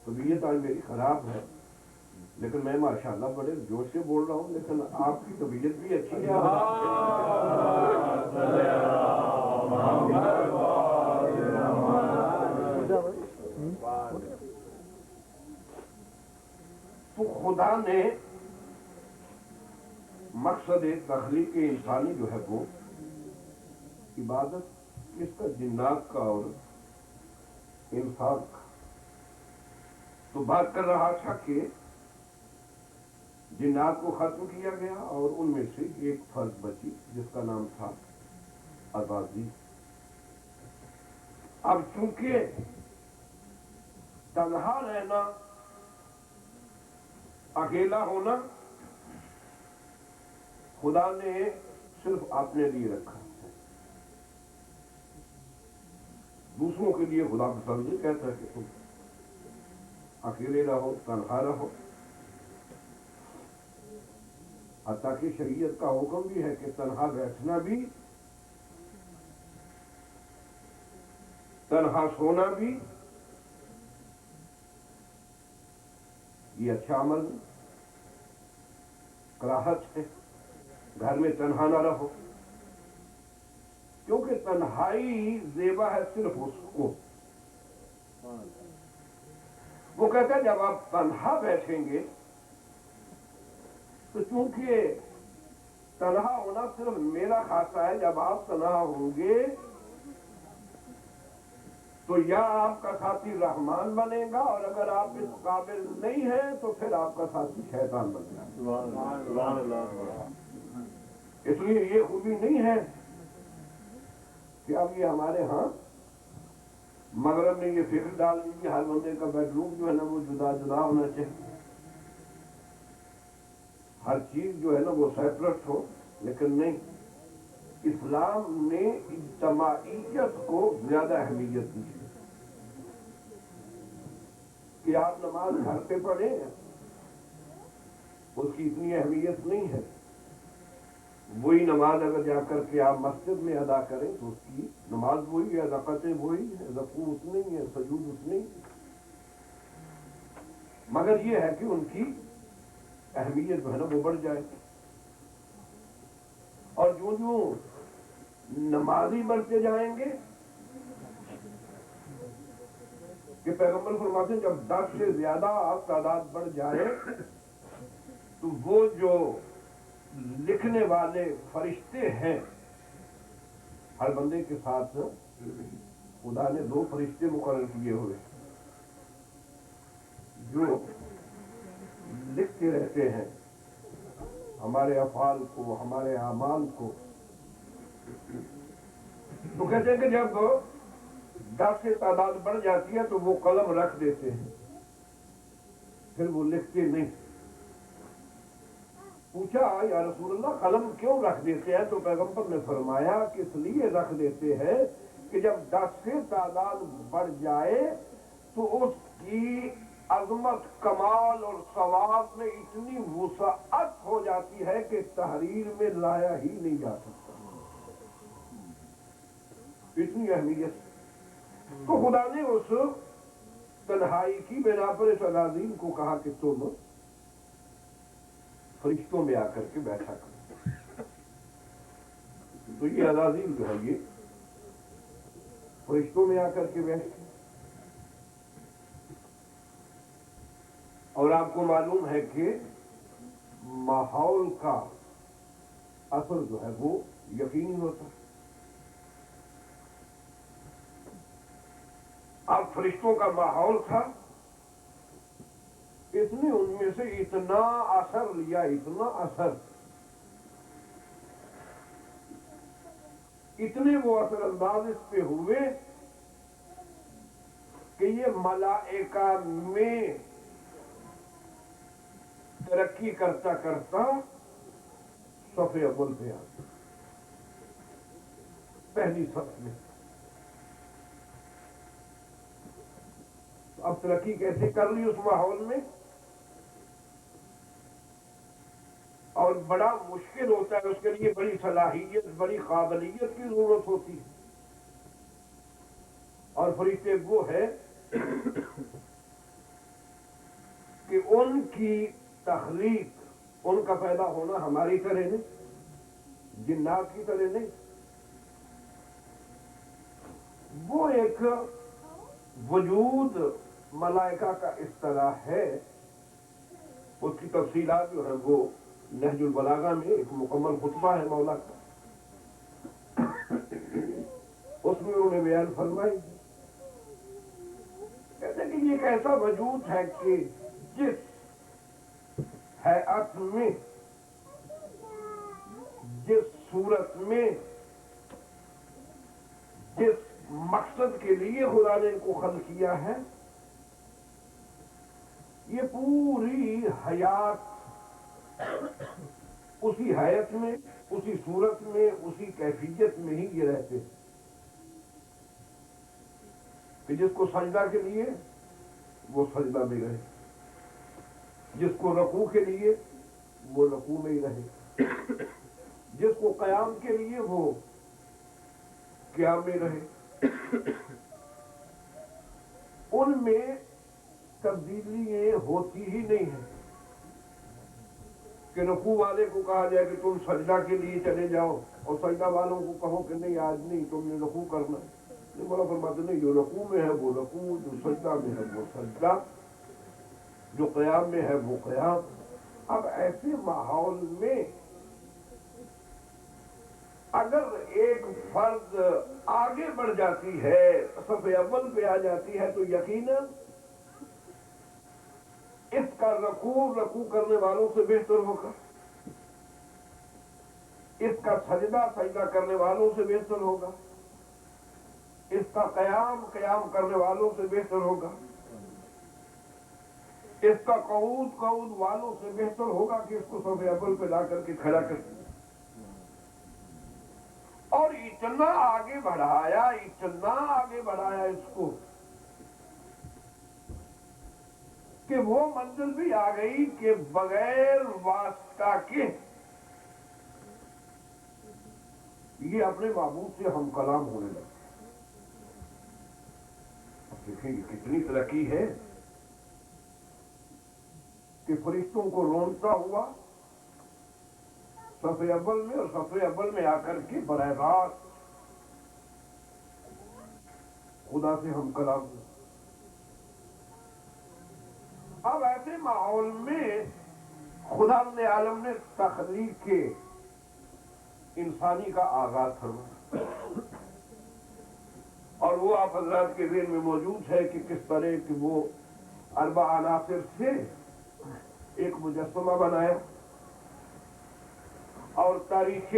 طبیعت آج میری خراب ہے لیکن میں ماشاءاللہ بڑے جوش سے بول رہا ہوں، لیکن آپ کی طبیعت بھی اچھی ہے۔ تو خدا نے مقصد تخلیق انسانی جو ہے وہ عبادت اس کا جنات کا اور انسان کا، تو بات کر رہا تھا کہ جنات کو ختم کیا گیا اور ان میں سے ایک فرد بچی جس کا نام تھا آزادی. اب چونکہ تنہا رہنا، اکیلا ہونا خدا نے صرف اپنے لیے رکھا ہے. دوسروں کے لیے خدا پسند نہیں کہتا کہ تم اکیلے رہو، تنہا رہو. حتیٰ کہ شریعت کا حکم بھی ہے کہ تنہا بیٹھنا بھی، تنہا سونا بھی یہ اچھا عمل نہیں، کراہت ہے. گھر میں تنہا نہ رہو، کیونکہ تنہائی زیبا ہے صرف اس کو. وہ کہتا ہے جب آپ تنہا بیٹھیں گے تو چونکہ تنہا ہونا صرف میرا خاصہ ہے، جب آپ تنہا ہوں گے تو یا آپ کا ساتھی رحمان بنے گا، اور اگر آپ اس قابل نہیں ہیں تو پھر آپ کا ساتھی شیطان بن جائے گا. اس لیے یہ خوبی نہیں ہے کہ اب یہ ہمارے ہاں مغرب میں یہ فکر ڈال دی کہ ہر بندے کا بیڈ روم جو ہے نا وہ جدا جدا ہونا چاہیے، ہر چیز جو ہے نا وہ سیپریٹ ہو. لیکن نہیں، اسلام نے اجتماعیت کو زیادہ اہمیت دی ہے کہ آپ نماز گھر پہ پڑھیں اس کی اتنی اہمیت نہیں ہے. وہی نماز اگر جا کر کے آپ مسجد میں ادا کریں تو اس کی نماز وہی ہے، رکعتیں وہی ہے، رکوع اتنی ہے، سجود اتنی. مگر یہ ہے کہ ان کی اہمیت جو ہے نا وہ بڑھ جائے. اور جو نمازی بڑھتے جائیں گے کہ پیغمبر فرماتے ہیں جب 10 سے زیادہ تعداد بڑھ جائے تو وہ جو لکھنے والے فرشتے ہیں، ہر بندے کے ساتھ خدا نے 2 فرشتے مقرر کیے ہوئے جو لکھتے رہتے ہیں ہمارے افعال کو، ہمارے اعمال کو. تو کہتے ہیں کہ جب 10 سے تعداد بڑھ جاتی ہے تو وہ قلم رکھ دیتے ہیں، پھر وہ لکھتے نہیں. پوچھا یا رسول اللہ قلم کیوں رکھ دیتے ہیں؟ تو پیغمبر نے فرمایا کہ اس لیے رکھ دیتے ہیں کہ جب 10 سے تعداد بڑھ جائے تو اس کی عظمت، کمال اور ثواب میں اتنی وسعت ہو جاتی ہے کہ تحریر میں لایا ہی نہیں جا سکتا. اتنی اہمیت. تو خدا نے اس تنہائی کی بنا پر اس عزازیل کو کہا کہ تم فرشتوں میں آ کر کے بیٹھا کرو. تو یہ عزازیل جو ہے یہ فرشتوں میں آ کر کے بیٹھے. اور آپ کو معلوم ہے کہ ماحول کا اثر جو ہے وہ یقینی ہوتا ہے. اب فرشتوں کا ماحول تھا، اس نے ان میں سے اتنا اثر لیا، اتنا اثر، اتنے وہ اثر انداز اس پہ ہوئے کہ یہ ملائکہ میں ترقی کرتا کرتا صف اول پہ آ گیا، پہلی صف میں. اب ترقی کیسے کر لی اس ماحول میں؟ اور بڑا مشکل ہوتا ہے، اس کے لیے بڑی صلاحیت، بڑی قابلیت کی ضرورت ہوتی ہے. اور فرشتے وہ ہے کہ ان کی تخلیق، ان کا پیدا ہونا ہماری طرح نہیں، جنات کی طرح نہیں. وہ ایک وجود ملائکہ کا اس طرح ہے، اس کی تفصیلات جو ہے وہ نہج البلاغہ میں ایک مکمل خطبہ ہے مولا کا، اس میں انہوں نے بیان فرمائی. کہتے ہیں کہ یہ ایک ایسا وجود ہے کہ جس حیات میں، جس صورت میں مقصد کے لیے خدا نے ان کو خلق کیا ہے، یہ پوری حیات اسی حیات میں، اسی صورت میں، اسی کیفیت میں ہی یہ رہتے ہیں کہ جس کو سجدہ کے لیے وہ سجدہ میں رہے، جس کو رکوع کے لیے وہ رکوع میں ہی رہے، جس کو قیام کے لیے وہ قیام میں رہے۔ ان میں تبدیلی ہوتی ہی نہیں ہے کہ رکوع والے کو کہا جائے کہ تم سجدہ کے لیے چلے جاؤ، اور سجدہ والوں کو کہو کہ نہیں آج نہیں، تم نے رکوع کرنا۔ نہیں، بولا فرماتے نہیں، جو رکوع میں ہے وہ رکوع، جو سجدہ میں ہے وہ سجدہ، جو قیام میں ہے وہ قیام۔ اب ایسے ماحول میں اگر ایک فرد آگے بڑھ جاتی ہے، صف اول پہ آ جاتی ہے، تو یقیناً اس کا رکوع کرنے والوں سے بہتر ہوگا، اس کا سجدہ کرنے والوں سے بہتر ہوگا، اس کا قیام کرنے والوں سے بہتر ہوگا، اس کا قعود والوں سے بہتر ہوگا کہ اس کو صف اول پہ لا کر کے کھڑا کر، اور اتنا آگے بڑھایا اس کو کہ وہ منزل بھی آ گئی کہ بغیر واسطہ کے یہ اپنے معبود سے ہم کلام ہونے لگے۔ دیکھیں یہ کتنی ترقی ہے کہ فرشتوں کو رونتا ہوا صف اول میں، اور صف اول میں آ کر کے براہ راست خدا سے ہم کلام ہو۔ اب ایسے ماحول میں خدا نے عالم نے تخلیق کے انسانی کا آغاز فرمایا، اور وہ آپ حضرات کے ذہن میں موجود ہے کہ کس طرح کہ وہ 4 عناصر سے ایک مجسمہ بنایا، اور تاریخ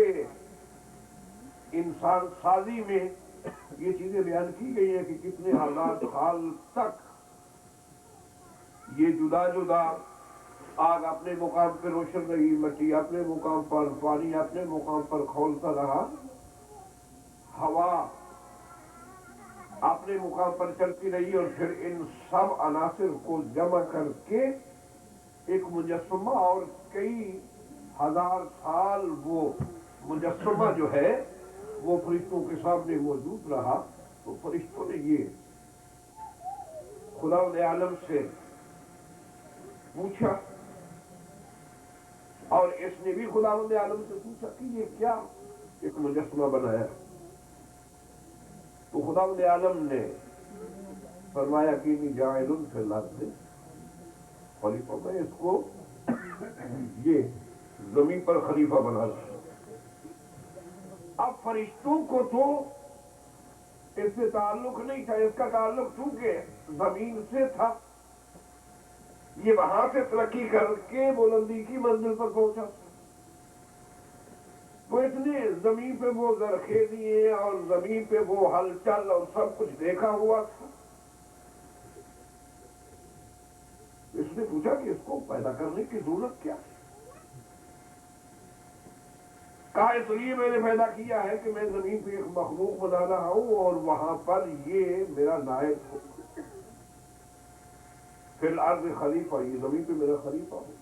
انسان سازی میں یہ چیزیں بیان کی گئی ہیں کہ کتنے ہزار سال تک یہ جدا آگ اپنے مقام پہ روشن رہی، مٹی اپنے مقام پر، پانی اپنے مقام پر کھولتا رہا، ہوا اپنے مقام پر چلتی رہی، اور پھر ان سب عناصر کو جمع کر کے ایک مجسمہ، اور کئی ہزار سال وہ مجسمہ جو ہے وہ فرشتوں کے سامنے موجود رہا۔ تو فرشتوں نے یہ خدا عالم سے پوچھا، اور اس نے بھی خدا عالم سے پوچھا کہ یہ کیا ایک مجسمہ بنایا؟ تو خدا عالم نے فرمایا کہ جاعل فی الارض خلیفہ، میں اس کو یہ زمین پر خلیفہ بنا رہا۔ اب فرشتوں کو تو اس سے تعلق نہیں تھا، اس کا تعلق چونکہ زمین سے تھا، یہ وہاں سے ترقی کر کے بلندی کی منزل پر پہنچا، تو اس نے زمین پہ وہ زرخیزی اور زمین پہ وہ ہلچل اور سب کچھ دیکھا ہوا تھا۔ اس نے پوچھا کہ اس کو پیدا کرنے کی ضرورت کیا؟ کہا اس لیے میں نے پیدا کیا ہے کہ میں زمین پہ ایک مخلوق بنا رہا ہوں، اور وہاں پر یہ میرا نائب ہو، فی الارض خلیفہ، یہ زمین پہ میرا خلیفہ ہو۔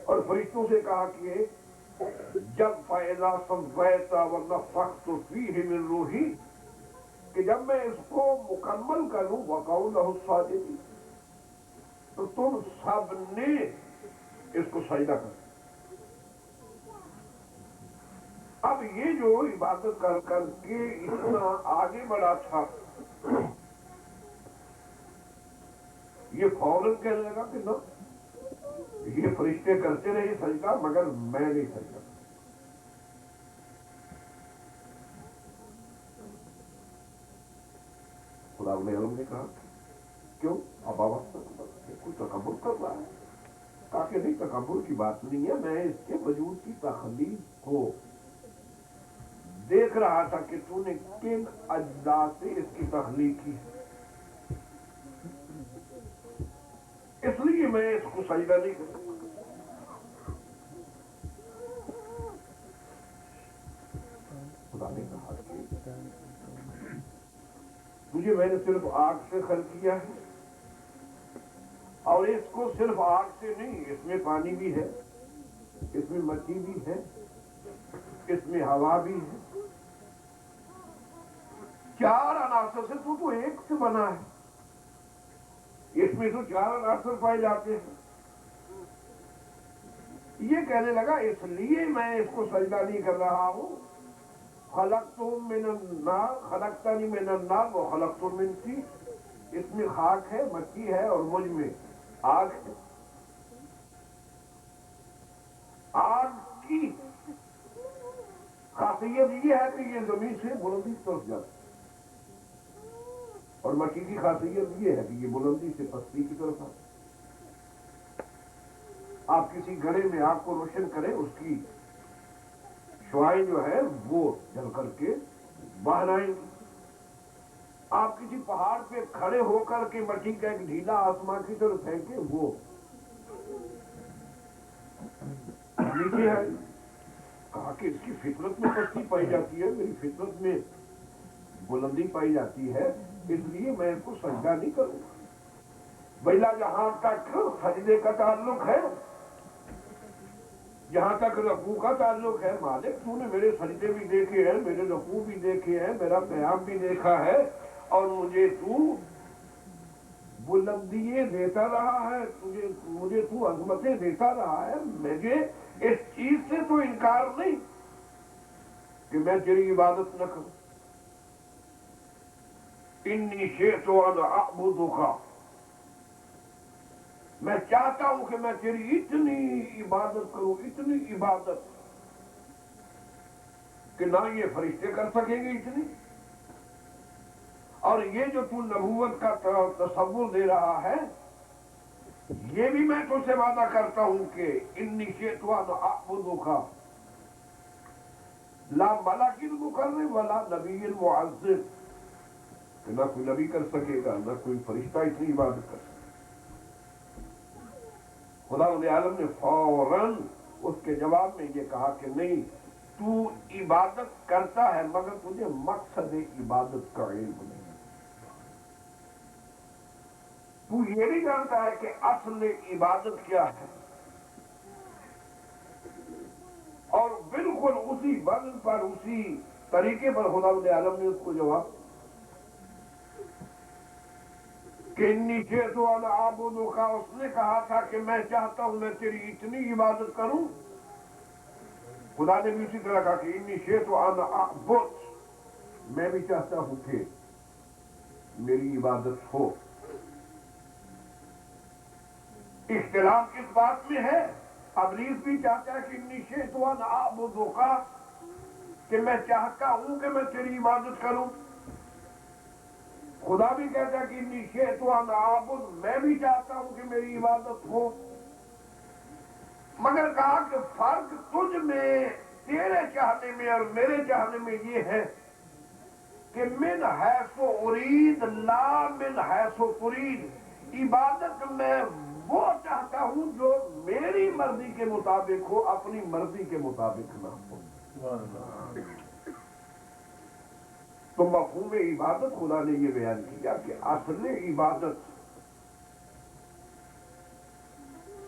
اور فرشتوں سے کہا کہ جب فَإِذَا سَوَّيْتَ وَنَفَخْتُ فِيهِ مِن رُوحِي، کہ جب میں اس کو مکمل کروں وَقَعُوا لَهُ السَّاجِدِينَ، تو تم سب نے اس کو سجدہ کرو۔ اب یہ جو عبادت کر کر کے اتنا آگے بڑھا تھا، یہ فوراً کہنے لگا کہ نہ، یہ فرشتے کرتے رہے سجدہ مگر میں نہیں سجدہ۔ خدا نے کہا کیوں؟ اب کوئی تکبر کر رہا ہے؟ کہا کہ نہیں، تکبر کی بات نہیں ہے، میں اس کے وجود کی تخلیق کو دیکھ رہا تھا کہ تو نے کن اجزاء سے اس کی تخلیق کی ہے، اس لیے میں اس کو سجدہ نہیں کروں۔ خدا نے کہا کہ تجھے میں نے صرف آگ سے خلق کیا ہے، اور اس کو صرف آگ سے نہیں، اس میں پانی بھی ہے، اس میں مٹی بھی ہے، اس میں ہوا بھی ہے، چار عناصر سے تو ایک سے بنا ہے، اس میں تو چار عناصر پائے جاتے ہیں۔ یہ کہنے لگا اس لیے میں اس کو سجدہ نہیں کر رہا ہوں، خلقتہم من النار خلقتنی من النار وخلقتہم من طین، اس میں خاک ہے، مٹی ہے، اور مجھ میں آگ ہے۔ آگ کی خاصیت یہ ہے کہ یہ زمین سے بلندی کی طرف جاتی ہے، اور مٹی کی خاصیت یہ ہے کہ یہ بلندی سے پستی کی طرف آتی ہے۔ آپ کسی گھڑے میں آگ کو روشن کریں، اس کی شعائیں جو ہے وہ جل کر کے باہر آئیں گی۔ آپ کسی پہاڑ پہ کھڑے ہو کر کے مٹی کا ایک ڈھیلا آسمان کی طرف پھینکیں، وہ نیچے ہے۔ کہا کہ اس کی فطرت میں پستی پائی جاتی ہے، میری فطرت میں بلندی پائی جاتی ہے، اس لیے میں اس کو سجدہ نہیں کروں گا۔ بھلا جہاں تک سجدے کا تعلق ہے، جہاں تک رکوع کا تعلق ہے، مالک تو نے میرے سجدے بھی دیکھے ہیں، میرے رکوع بھی دیکھے ہیں، میرا قیام بھی دیکھا ہے، اور مجھے تو بلندیے دیتا رہا ہے، مجھے تو عظمتیں دیتا رہا ہے، مجھے اس چیز سے تو انکار نہیں کہ میں تیری عبادت نہ کروں۔ انی شئت ان اعبدک، میں چاہتا ہوں کہ میں تیری اتنی عبادت کروں، اتنی عبادت کہ نہ یہ فرشتے کر سکیں گے اتنی، اور یہ جو تو نبوت کا تصور دے رہا ہے، یہ بھی میں تجھ سے وعدہ کرتا ہوں کہ انی شئت ان اعبدک لا ملک مقرب ولا نبی معظم، کہ نہ کوئی نبی کر سکے گا، نہ کوئی فرشتہ اتنی عبادت کر سکے۔ خدا عالم نے فوراً اس کے جواب میں یہ کہا کہ نہیں، تو عبادت کرتا ہے مگر تجھے مقصد عبادت کا علم نہیں، تو یہ نہیں جانتا ہے کہ اصل عبادت کیا ہے۔ اور بالکل اسی وزن پر، اسی طریقے پر خدا عالم نے اس کو جواب کہ انی شئت ان اعبدک، اس نے کہا تھا کہ میں چاہتا ہوں میں تیری اتنی عبادت کروں، خدا نے بھی اسی طرح کہا کہ انی شئت ان اعبد، میں بھی چاہتا ہوں کہ میری عبادت ہو۔ اختلاف کس بات میں ہے؟ ابلیس بھی چاہتا ہے کہ انی شئت ان اعبدک، کہ میں چاہتا ہوں کہ میں تیری عبادت کروں۔ خدا بھی کہتا ہے کہ انی شئت ان اعبد، میں بھی چاہتا ہوں کہ میری عبادت ہو، مگر کہا کہ فرق تجھ میں، تیرے چاہنے میں اور میرے چاہنے میں یہ ہے کہ من حیث ارید لا من حیث ترید، عبادت میں وہ چاہتا ہوں جو میری مرضی کے مطابق ہو، اپنی مرضی کے مطابق نہ ہو۔ تو مفہوم عبادت خدا نے یہ بیان کیا کہ اصل عبادت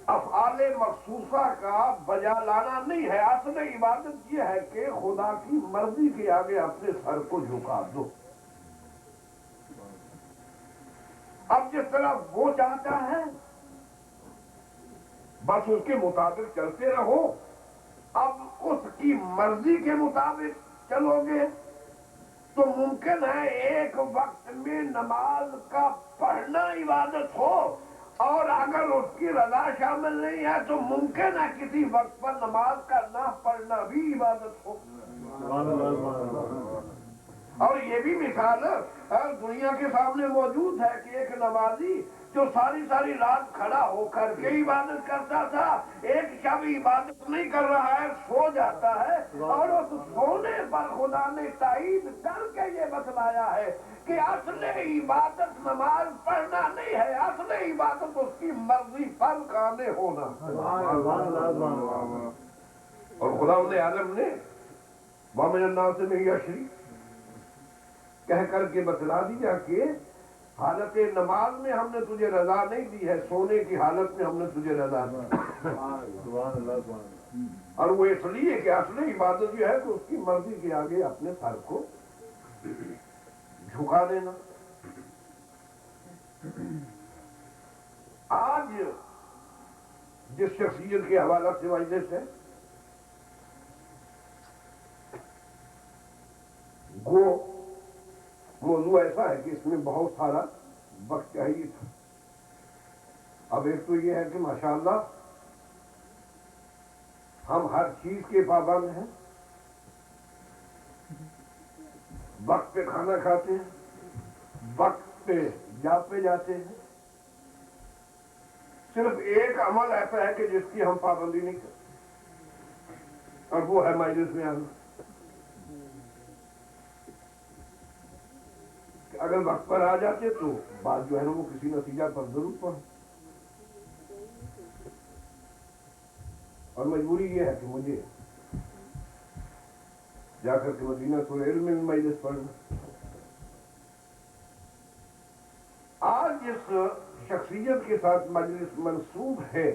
افعال مخصوصہ کا بجا لانا نہیں ہے، اصل عبادت یہ ہے کہ خدا کی مرضی کے آگے اپنے سر کو جھکا دو۔ اب جس طرح وہ چاہتا ہے بس اس کے مطابق چلتے رہو، اب اس کی مرضی کے مطابق چلو گے تو ممکن ہے ایک وقت میں نماز کا پڑھنا عبادت ہو، اور اگر اس کی رضا شامل نہیں ہے تو ممکن ہے کسی وقت پر نماز کا نہ پڑھنا بھی عبادت ہو۔ اور یہ بھی مثال دنیا کے سامنے موجود ہے کہ ایک نمازی جو ساری ساری رات کھڑا ہو کر کے عبادت کرتا تھا، ایک شب عبادت نہیں کر رہا ہے، سو جاتا ہے، اور اس سونے پر خدا نے تائید کر کے یہ بتلایا ہے کہ اصل عبادت نماز پڑھنا نہیں ہے، اصل عبادت اس کی مرضی پر قائم ہونا۔ اور خدا عالم نے وَمِنَ النَّاسِ مَن يَشْرِي کہہ کر کے بتلا دیا کہ حالت نماز میں ہم نے تجھے رضا نہیں دی ہے، سونے کی حالت میں ہم نے تجھے رضا دی، اور وہ اس لیے کہ اصل عبادت جو ہے کہ اس کی مرضی کے آگے اپنے سر کو جھکا دینا۔ آج جس شخصیت کے حوالہ سے مجلس ہے، وہ موضوع ایسا ہے کہ اس میں بہت سارا وقت چاہیے تھا۔ اب ایک تو یہ ہے کہ ماشاءاللہ ہم ہر چیز کے پابند ہیں، وقت پہ کھانا کھاتے ہیں، وقت پہ جاب پہ جاتے ہیں، صرف ایک عمل ایسا ہے کہ جس کی ہم پابندی نہیں کرتے، اور وہ ہے مجلس میں آنا۔ اگر وقت پر آ جاتے تو بات جو ہے نا وہ کسی نتیجہ پر ضرور پہنچ، اور مجبوری یہ ہے کہ مجھے جا کر کے مدینہ سورہ علم میں مجلس پڑھنا۔ آج جس شخصیت کے ساتھ مجلس منسوب ہے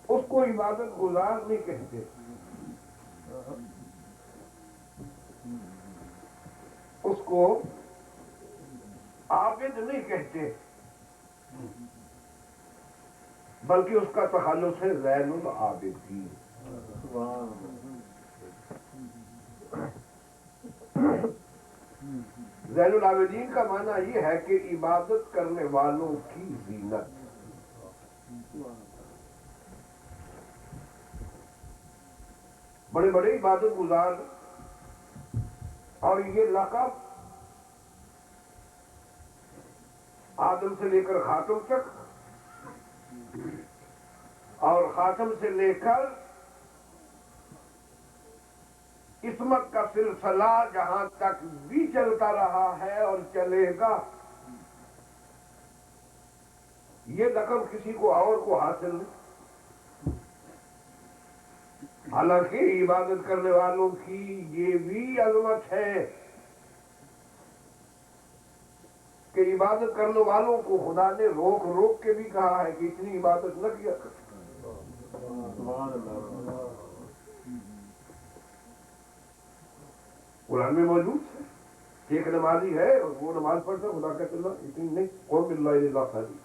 اس کو عبادت گزار نہیں کہتے، اس کو عابد نہیں کہتے، بلکہ اس کا تخلص ہے زین العابدین۔ زین العابدین کا معنی یہ ہے کہ عبادت کرنے والوں کی زینت۔ بڑے بڑے عبادت گزار، اور یہ لقب آدم سے لے کر خاتم تک، اور خاتم سے لے کر عصمت کا سلسلہ جہاں تک بھی چلتا رہا ہے اور چلے گا، یہ لقب کسی کو اور کو حاصل نہیں۔ حالانکہ عبادت کرنے والوں کی یہ بھی عظمت ہے کہ عبادت کرنے والوں کو خدا نے روک روک کے بھی کہا ہے کہ اتنی عبادت نہ کیا کر۔ قرآن میں موجود ہے، ایک نمازی ہے اور وہ نماز پڑھتا خدا کا چلنا اتنی نہیں، قوم اللہ الا خالی۔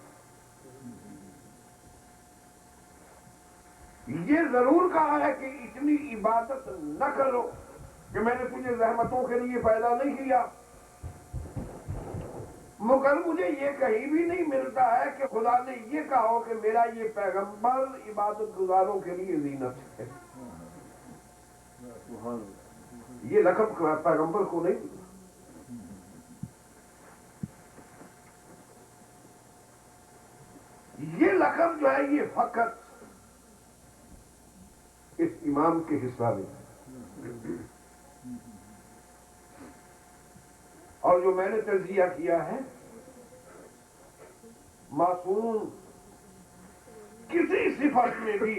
یہ ضرور کہا ہے کہ اتنی عبادت نہ کرو کہ میں نے تجھے رحمتوں کے لیے پیدا نہیں کیا، مگر مجھے یہ کہیں بھی نہیں ملتا ہے کہ خدا نے یہ کہا ہو کہ میرا یہ پیغمبر عبادت گزاروں کے لیے زینت ہے۔ یہ لقب پیغمبر کو نہیں ملا۔ یہ لقب جو ہے یہ فقط اس امام کے حصہ میں ہے، اور جو میں نے تجزیہ کیا ہے، معصوم کسی صفت میں بھی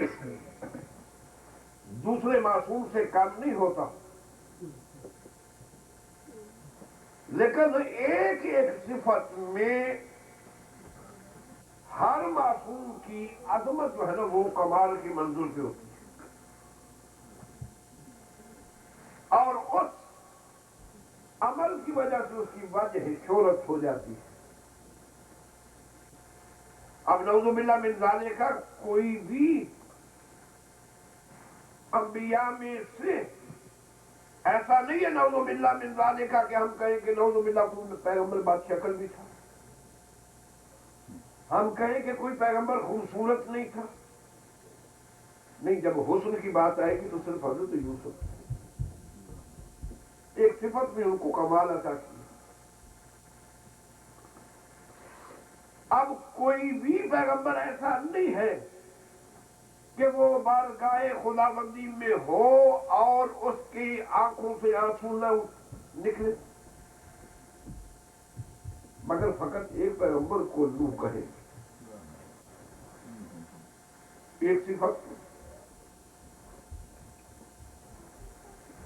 دوسرے معصوم سے کم نہیں ہوتا، لیکن ایک ایک صفت میں ہر معصوم کی عظمت جو ہے نا وہ کمال کی منزل پہ ہوتی ہے، اور اس عمل کی وجہ سے اس کی وجہ شہرت ہو جاتی ہے۔ اب نعوذ باللہ من ذالک کا کوئی بھی انبیاء میں سے ایسا نہیں ہے نعوذ باللہ من ذالک کا کہ ہم کہیں کہ نعوذ باللہ کوئی پیغمبر بات شکل بھی تھا، ہم کہیں کہ کوئی پیغمبر خوبصورت نہیں تھا، نہیں، جب حسن کی بات آئے گی تو صرف حضرت یوسف ایک صفت میں ان کو کمال عطا کی۔ اب کوئی بھی پیغمبر ایسا نہیں ہے کہ وہ بارگاہ خداوندی میں ہو اور اس کی آنکھوں سے آنسو نہ نکلے، مگر فقط ایک پیغمبر کو نوح کہے، ایک صفت۔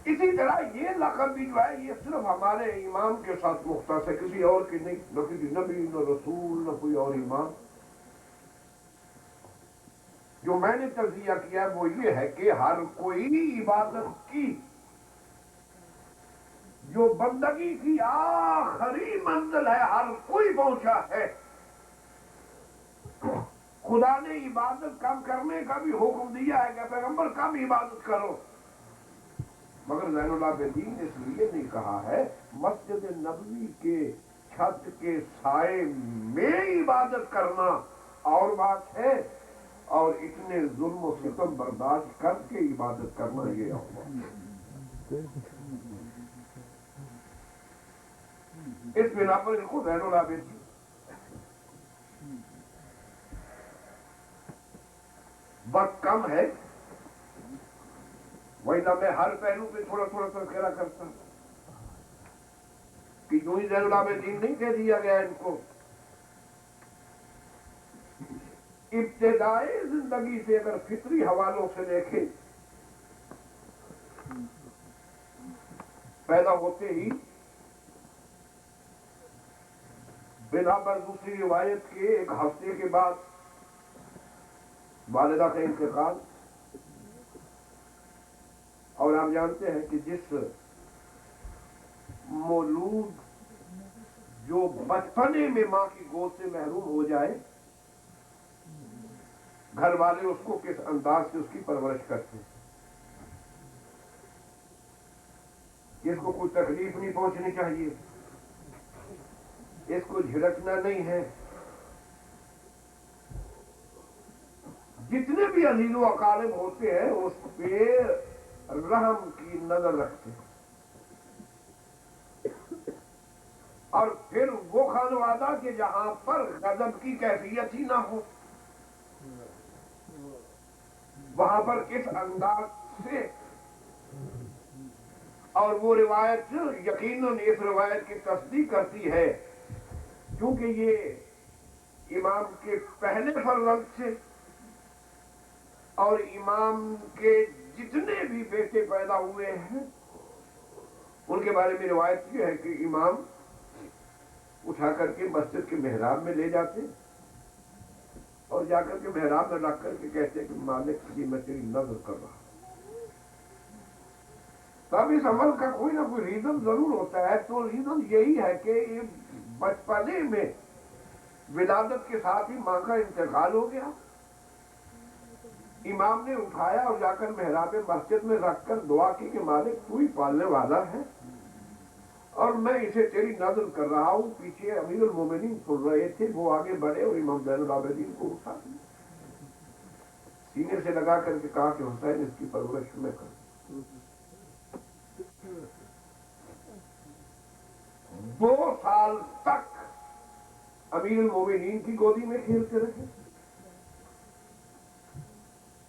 اسی طرح یہ لقب بھی جو ہے یہ صرف ہمارے امام کے ساتھ مختص ہے، کسی اور کی نہیں، نہ کسی نبی نہ رسول نہ کوئی اور امام۔ جو میں نے تجزیہ کیا ہے وہ یہ ہے کہ ہر کوئی عبادت کی جو بندگی کی آخری منزل ہے ہر کوئی پہنچا ہے۔ خدا نے عبادت کم کرنے کا بھی حکم دیا ہے کہ پیغمبر کم عبادت کرو، مگر زین العابدین نے اس لیے نہیں کہا ہے مسجد نبوی کے چھت کے سائے میں عبادت کرنا اور بات ہے، اور اتنے ظلم و ستم برداشت کر کے عبادت کرنا یہ اور بات ہے۔ اس بنا پر دیکھو زین العابدین وقت کم ہے، وہی نہ میں ہر پہلو پہ تھوڑا تھوڑا تذکرہ کرتا ہوں کہ یوں ہی زین العابدین نہیں کہہ دیا گیا ان کو۔ ابتدائی زندگی سے اگر فطری حوالوں سے دیکھیں، پیدا ہوتے ہی بنا پر دوسری روایت کے ایک ہفتے کے بعد والدہ کا انتقال، اور آپ جانتے ہیں کہ جس مولود جو بچپنے میں ماں کی گود سے محروم ہو جائے، گھر والے اس کو کس انداز سے اس کی پرورش کرتے ہیں کہ اس کو کوئی تکلیف نہیں پہنچنی چاہیے، اس کو جھڑکنا نہیں ہے، جتنے بھی عزیز و اقارب ہوتے ہیں اس پہ رحم کی نظر رکھتے ہیں، اور پھر وہ خانوادہ کہ جہاں پر غضب کی کیفیت ہی نہ ہو وہاں پر کس انداز سے، اور وہ روایت یقیناً اس روایت کی تصدیق کرتی ہے کیونکہ یہ امام کے پہلے فرزند سے اور امام کے جتنے بھی بیٹے پیدا ہوئے ہیں ان کے بارے میں روایت یہ ہے کہ امام اٹھا کر کے مسجد کے محراب میں لے جاتے اور جا کر کے محراب میں رکھ کر کے کہتے کہ مالک جی میں تیری نظر کر رہا ہوں۔ تب اس عمل کا کوئی نہ کوئی ریزن ضرور ہوتا ہے، تو ریزن یہی ہے کہ بچپنے میں ولادت کے ساتھ ہی ماں کا انتقال ہو گیا، امام نے اٹھایا اور جا کر محراب مسجد میں رکھ کر دعا کی کہ مالک تو ہی پالنے والا ہے اور میں اسے تیری نظر کر رہا ہوں۔ پیچھے امیر المومنین سن رہے تھے، وہ آگے بڑھے اور امام زین العابدین کو اٹھا سینے سے لگا کر کے کہا کہ حسین اس کی پرورش میں کر۔ 2 سال تک امیر المومنین کی گودی میں کھیلتے رہے۔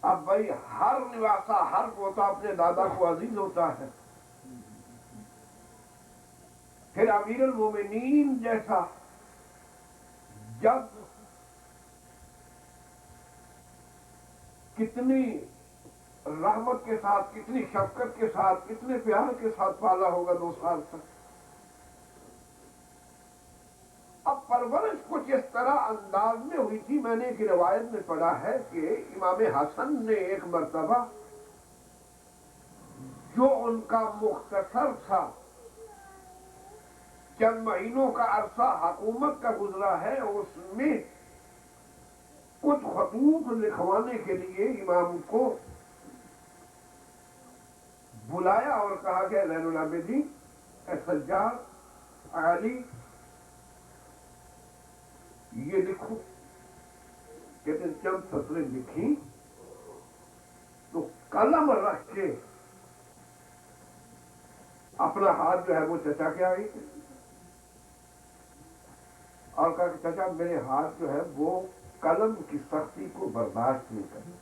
اب بھائی ہر نواسا ہر پوتا اپنے دادا کو عزیز ہوتا ہے، پھر امیر المومنین جیسا جب کتنی رحمت کے ساتھ، کتنی شفقت کے ساتھ، کتنے پیار کے ساتھ پالا ہوگا 2 سال تک۔ اب پرورش کچھ اس طرح انداز میں ہوئی تھی، میں نے ایک روایت میں پڑھا ہے کہ امام حسن نے ایک مرتبہ جو ان کا مختصر تھا چند مہینوں کا عرصہ حکومت کا گزرا ہے، اس میں کچھ خطوط لکھوانے کے لیے امام کو بلایا اور کہا کہ زین العابدین اے سجاد علی یہ لکھو۔ کہتے ہیں چند سطریں لکھی تو قلم رکھ کے اپنا ہاتھ جو ہے وہ چچا کے آئی اور کہا کہ چچا میرے ہاتھ جو ہے وہ قلم کی سختی کو برداشت نہیں کرتا.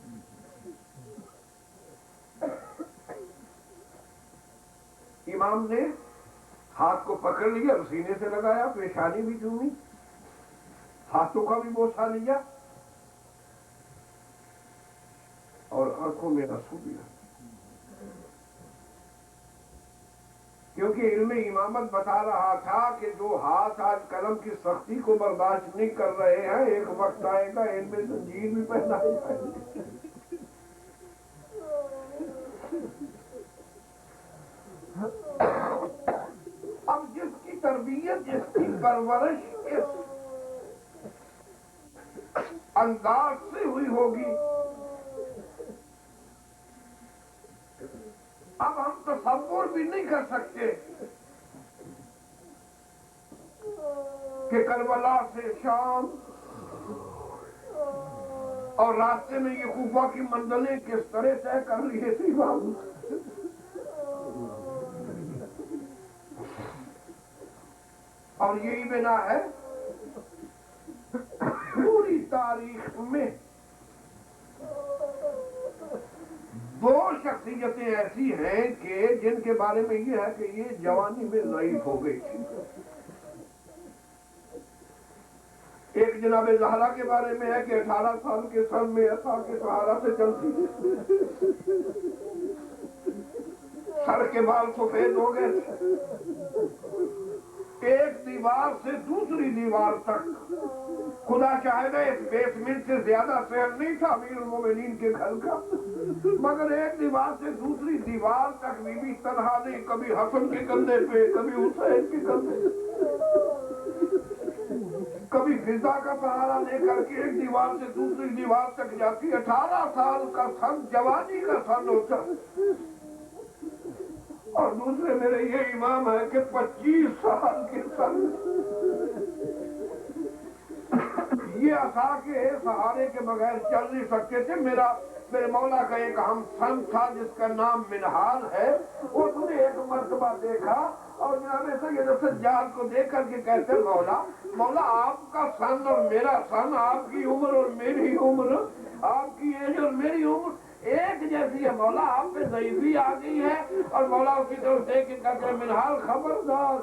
امام نے ہاتھ کو پکڑ لیا، سینے سے لگایا، پیشانی بھی چومی، ہاتھوں کا بھی بوسہ لیا اور آنکھوں میں آنسو دیا. کیونکہ علم امامت بتا رہا تھا کہ جو ہاتھ آج قلم کی سختی کو برداشت نہیں کر رہے ہیں، ایک وقت آئے گا ان میں زنجیر بھی پہنا جائے گی. اب جس کی تربیت، جس کی پرورش اس انداز سے ہوئی ہوگی، اب ہم تصور بھی نہیں کر سکتے کہ کربلا سے شام اور راستے میں یہ کوفہ کی منزلیں کس طرح طے کر لیے تھے امام. اور یہی بنا ہے پوری تاریخ میں دو شخصیتیں ایسی ہیں کہ جن کے بارے میں یہ ہے کہ یہ جوانی میں ضعیف ہو گئی تھی. ایک جناب زہرا کے بارے میں ہے کہ 18 سال کے سن میں عصا کے سہارا سے چلتی تھی، سر کے بال سفید ہو گئے تھے، ایک دیوار سے دوسری دیوار تک خدا شاہدہ اس بیسمنٹ سے زیادہ سہل نہیں تھا امیر المومنین کے گھر کا، مگر ایک دیوار سے دوسری دیوار تک بی بی تنہا نہیں، کبھی حسن کے کندھے پہ، کبھی حسین کے کندھے پہ، کبھی فضا کا سہارا لے کر کے ایک دیوار سے دوسری دیوار تک جاتی. 18 سال کا سن جوانی کا سن ہوتا. اور دوسرے میرے یہ امام ہے کہ 25 سال کے سن یہ عصا کے سہارے کے بغیر چل نہیں سکتے تھے. میرے مولا کا ایک ہم سن تھا جس کا نام منہال ہے، اس نے ایک مرتبہ دیکھا اور جناب سید سجاد کو دیکھ کر کے کہتے مولا آپ کا سن اور میرا سن، آپ کی عمر اور میری عمر، آپ کی ایج اور میری عمر ایک جیسی ہے، مولا آپ پہ ضعیفی آ گئی ہے. اور مولا اس کی طرف دیکھ کے کہتے منہال خبردار،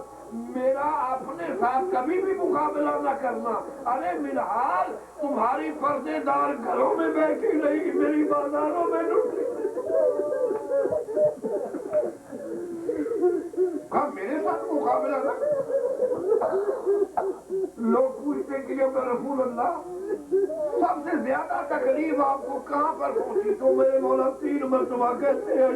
میرا اپنے ساتھ کبھی بھی مقابلہ نہ کرنا. ارے منہال تمہاری پردے دار گھروں میں بیٹھی رہی، میری بازاروں میں لٹ کہا میرے ساتھ مقابلہ نہ. لوگ پوچھتے کہ جب رسول اللہ سب سے زیادہ تکلیف آپ کو کہاں پر پہنچی، تو میرے مولا 3 مرتبہ کہتے ہیں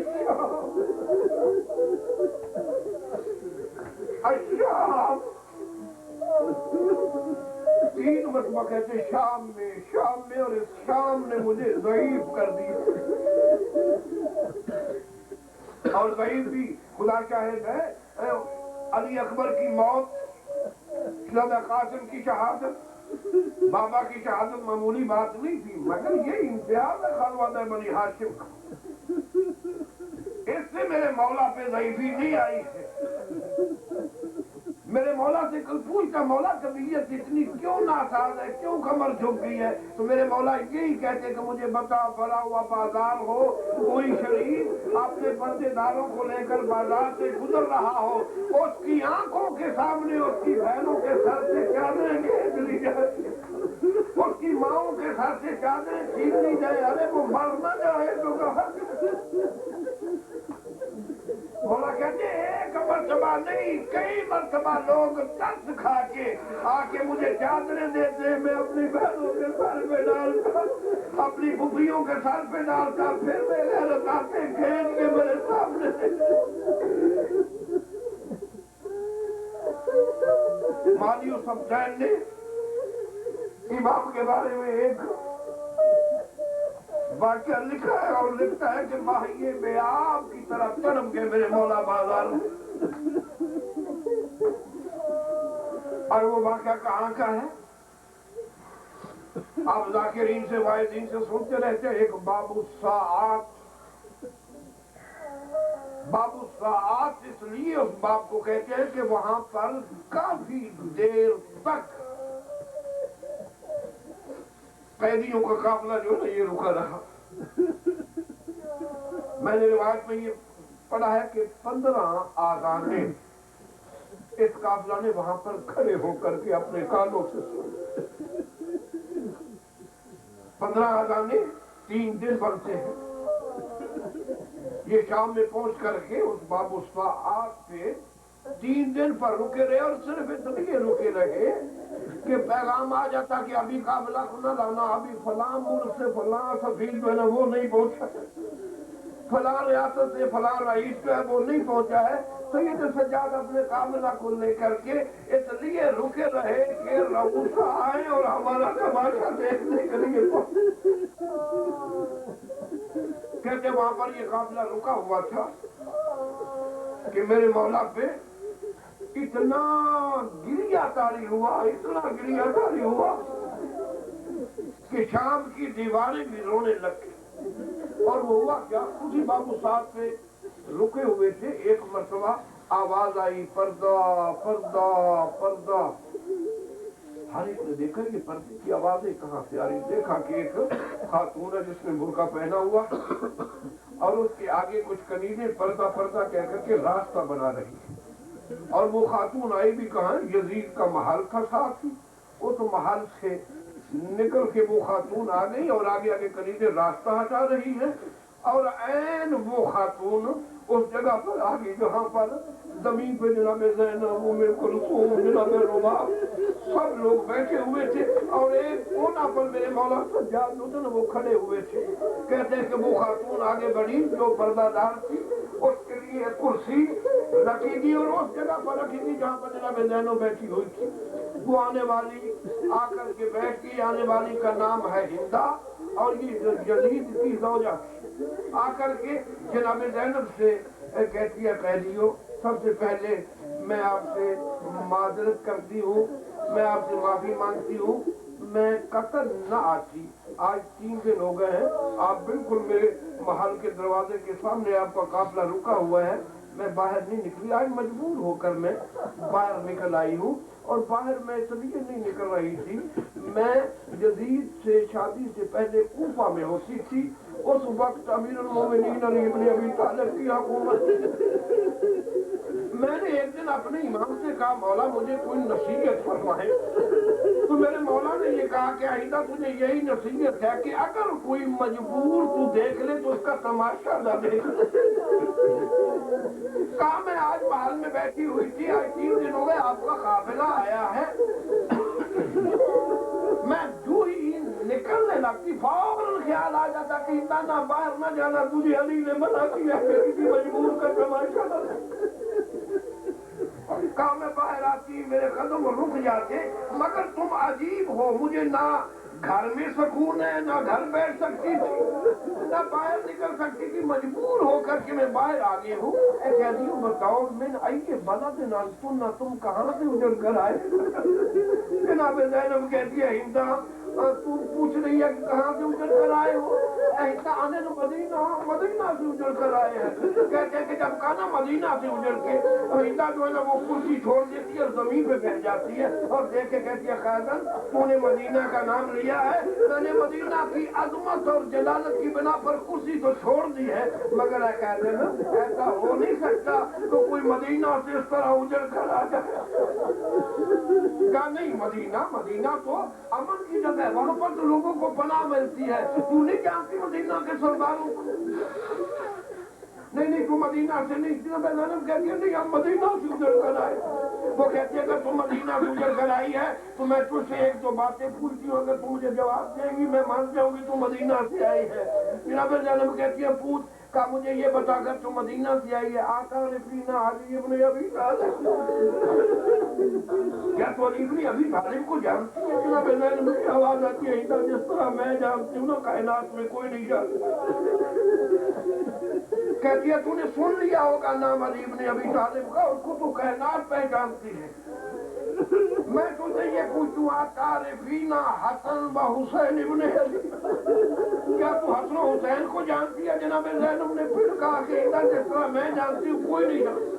شام 3 مرتبہ کہتے ہیں شام میں، اور اس شام نے مجھے ضعیف کر دیا. اور ضعیف بھی خدا شاہد ہے، علی اکبر کی موت، شہزادہ قاسم کی شہادت، بابا کی شہادت معمولی بات نہیں تھی، مگر یہ امتیاز ہے خانوادہ بنی ہاشم کا. اس سے میرے مولا پہ ضعیفی نہیں آئی ہے. میرے مولا سے کل پوچھتا مولا طبیعت اتنی کیوں ناساز ہے، کیوں کمر جھک گئی ہے، تو میرے مولا یہی کہتے کہ مجھے بتا بھرا ہوا بازار ہو، کوئی شریف اپنے پردے داروں کو لے کر بازار سے گزر رہا ہو، اس کی آنکھوں کے سامنے اس کی بہنوں کے سر سے چادریں کھینچ لی جائے، اس کی ماؤں کے سر سے چادریں چھین لی جائے. ارے وہ مر نہ جائے تو کہا. مولا کہتے ایک مرتبہ نہیں، کئی مرتبہ لوگ ترس کھا کے آ کے مجھے چادریں دیتے، میں اپنی بہنوں کے سر پہ ڈالتا، اپنی پھوپھیوں کے سر پہ ڈالتا، پھر میں غیرت آتے کھینچ کے میرے سامنے. مانی یوسف جین نے امام کے بارے میں ایک واقعہ لکھا ہے اور لکھتا ہے کہ ماہیے بے آب کی طرح تڑپ گئے میرے مولا بازار میں. اور وہ واقعہ کہاں کا ہے؟ آپ ذاکرین سے واعظین سے سنتے رہتے ہیں. ایک باب الساعات اس لیے اس باب کو کہتے ہیں کہ وہاں پر کافی دیر تک قیدیوں کا قافلہ جو ہے یہ رکا رہا. میں نے روایت میں یہ پڑھا ہے کہ 15 آذانیں اس قافلہ نے وہاں پر کھڑے ہو کر کے اپنے کانوں سے سنی. 15 آذانیں 3 دن بنتے ہیں. یہ شام میں پہنچ کر کے اس باب اسفا آگ پہ 3 دن پر رکے رہے اور صرف اس لیے رکے رہے کہ پیغام آ جاتا کہ ابھی قافلہ کو نہ لانا, ابھی فلاں ملک سے فلاں سفیر جو ہے نا وہ نہیں پہنچا, فلاں ریاست سے فلاں رئیس جو ہے وہ نہیں پہنچا ہے. تو یہ سجاد اپنے قافلہ کو لے کر کے اس لیے رکے رہے کہ رؤوسا آئے اور ہمارا تماشا دیکھنے کے لیے. کہتے وہاں پر یہ قافلہ رکا ہوا تھا کہ میرے مولا پہ اتنا گریہ طاری ہوا کہ شام کی دیواریں بھی رونے لگ گئی. اور وہ ہوا کیا, اسی بابو ساتھ پہ رکے ہوئے تھے, ایک مرتبہ آواز آئی پردہ پردہ پردہ. ہر ایک نے دیکھا کہ پردے کی آوازیں کہاں سے آ رہی. دیکھا کہ ایک خاتون ہے جس نے برقع پہنا ہوا اور اس کے آگے کچھ کنیزیں پردہ پردہ کہہ کر کے راستہ بنا رہی ہے. اور وہ خاتون آئی بھی کہاں, یزید کا محل تھا ساتھ ہی, اس محل سے نکل کے وہ خاتون آ گئی اور آگے آگے کنیزیں راستہ ہٹا رہی ہے. اور عین وہ خاتون اس جگہ پر آگئی جہاں پر زمین پہ جناب زینب, ام کلثوم, جناب رباب سب لوگ بیٹھے ہوئے تھے. اور ایک کونا پر میرے مولا سجاد جو تھے وہ کھڑے ہوئے تھے. کہتے ہیں کہ وہ خاتون آگے بڑھی جو پردہ دار تھی, اس کے لیے کرسی رکھی تھی اور اس جگہ پر رکھی تھی جہاں پر جناب زینب بیٹھی ہوئی تھی. وہ آنے والی آ کر کے بیٹھ گئی. آنے والی کا نام ہے ہندا اور یہ یزید کی زوجہ تھی. آ کر کے جناب زینب سے کہتی ہے قیدیوں, سب سے پہلے میں آپ سے معذرت کرتی ہوں, میں آپ سے معافی مانگتی ہوں, میں قطر نہ آتی. آج 3 دن ہو گئے ہیں, آپ بالکل میرے محل کے دروازے کے سامنے آپ کا قافلہ رکا ہوا ہے, میں باہر نہیں نکلی. آج مجبور ہو کر میں باہر نکل آئی ہوں. اور باہر میں اس لیے نہیں نکل رہی تھی, میں یزید سے شادی سے پہلے کوفہ میں ہوتی تھی. اس وقت امیر المومنین علی ابن ابی طالب کی حکومت. میں نے ایک دن اپنے امام سے کہا مولا مجھے کوئی نصیحت فرمائے. تو میرے مولا نے یہ کہا کہ آئندہ تجھے یہی نصیحت ہے کہ اگر کوئی مجبور تو دیکھ لے تو اس کا تماشا نہ دیکھ. کہا میں آج محل میں بیٹھی ہوئی تھی, آج 3 دن ہو گئے آپ کا قافلہ آیا ہے, میں جو ہی نکلنے لگتی فوراً خیال آ جاتا کہ نہ باہر نہ جانا, تجھے علی نے منع کیا ہے, کسی مجبور کا تماشا نہ دیکھ. کہا میں باہر آتی, میرے قدم رک جاتے, مگر تم عجیب ہو, مجھے نہ گھر میں سکون ہے, نہ گھر بیٹھ سکتی تھی, نہ باہر نکل سکتی تھی, مجبور ہو کر کے میں باہر آ گئی ہوں. قیدیوں بتاؤ میں آئیے بنا دن نہ تم کہاں سے اجڑ کر آئے. جناب زینب کہتی ہے ہندا تم پوچھ رہی ہے کہ کہاں سے اجڑ کر آئے ہو. ہندا آنے تو مدینہ سے اجڑ کر آئے ہیں. کہتے ہیں کہ جب کہا نا مدینہ سے اجڑ کے, ہندا جو ہے نا وہ کرسی چھوڑ دیتی ہے اور زمین پہ بیٹھ جاتی ہے اور دیکھ کے کہتی ہے خیزن تو نے مدینہ کا نام لیا ہے, میں نے مدینہ کی عظمت اور جلالت کی بنا پر کرسی تو چھوڑ دی ہے, مگر خیزن ایسا ہو نہیں سکتا تو کوئی مدینہ سے اس طرح اجڑ کر آ جائے. کہا نہیں, مدینہ تو امن کی جگہ ہے, وہاں پر تو لوگوں کو پناہ ملتی ہے, تو نہیں جانتی مدینہ کے سرداروں کو. نہیں تو مدینہ سے نہیں. زینب کہتی ہے نہیں ہم مدینہ سے اجڑ کر آئے. وہ کہتی ہے اگر تم مدینہ سے اجڑ کر آئی ہے تو میں تجھ سے 1-2 باتیں پوچھتی ہوں, اگر تم مجھے جواب دے گی میں مان جاؤں گی تو مدینہ سے آئی ہے. جناب زینب کہتی ہے پوچھ. کہا مجھے یہ بتا کر تم مدینہ سے آئی ہے, آقا رفینا علی ابن ابی طالب, کیا تو علی ابن ابی طالب کو جانتی ہے. جناب زینب کی آواز آتی ہے جس طرح میں جانتی ہوں نا کائنات میں کوئی نہیں جانتا. کہتی ہے تو نے سن لیا ہوگا نام علی ابن ابی طالب کا, اس کو تو کائنات پہچانتی ہے. میں تم سے یہ پوچھوں آقا رفینا حسن و حسین ابن علی, کیا تو حسن و حسین کو جانتی ہے جناب زینب نے پھر کہا کہ ادھر جس طرح میں جانتی ہوں کوئی نہیں جانتی.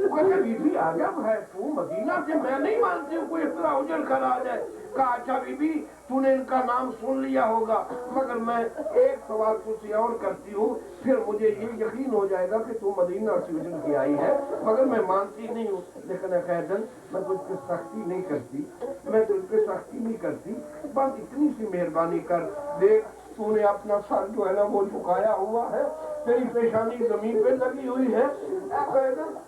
وہ کہتے بی بی عجب ہے تو مدینہ سے میں نہیں مانتی ہوں کوئی اس طرح اجڑ کر آ جائے. کہا اچھا بی بی تو نے ان کا نام سن لیا ہوگا مگر میں ایک سوال تجھ سے اور کرتی ہوں پھر مجھے یہ یقین ہو جائے گا کہ تو مدینہ سے اجڑ کے آئی ہے مگر میں مانتی نہیں ہوں. لیکن خیدن میں تجھ پہ سختی نہیں کرتی میں تجھ پہ سختی نہیں کرتی بس اتنی سی مہربانی کر دیکھ تو نے اپنا سر جو ہے نا وہ جھکایا ہوا ہے تیری پیشانی زمین پہ لگی ہوئی ہے.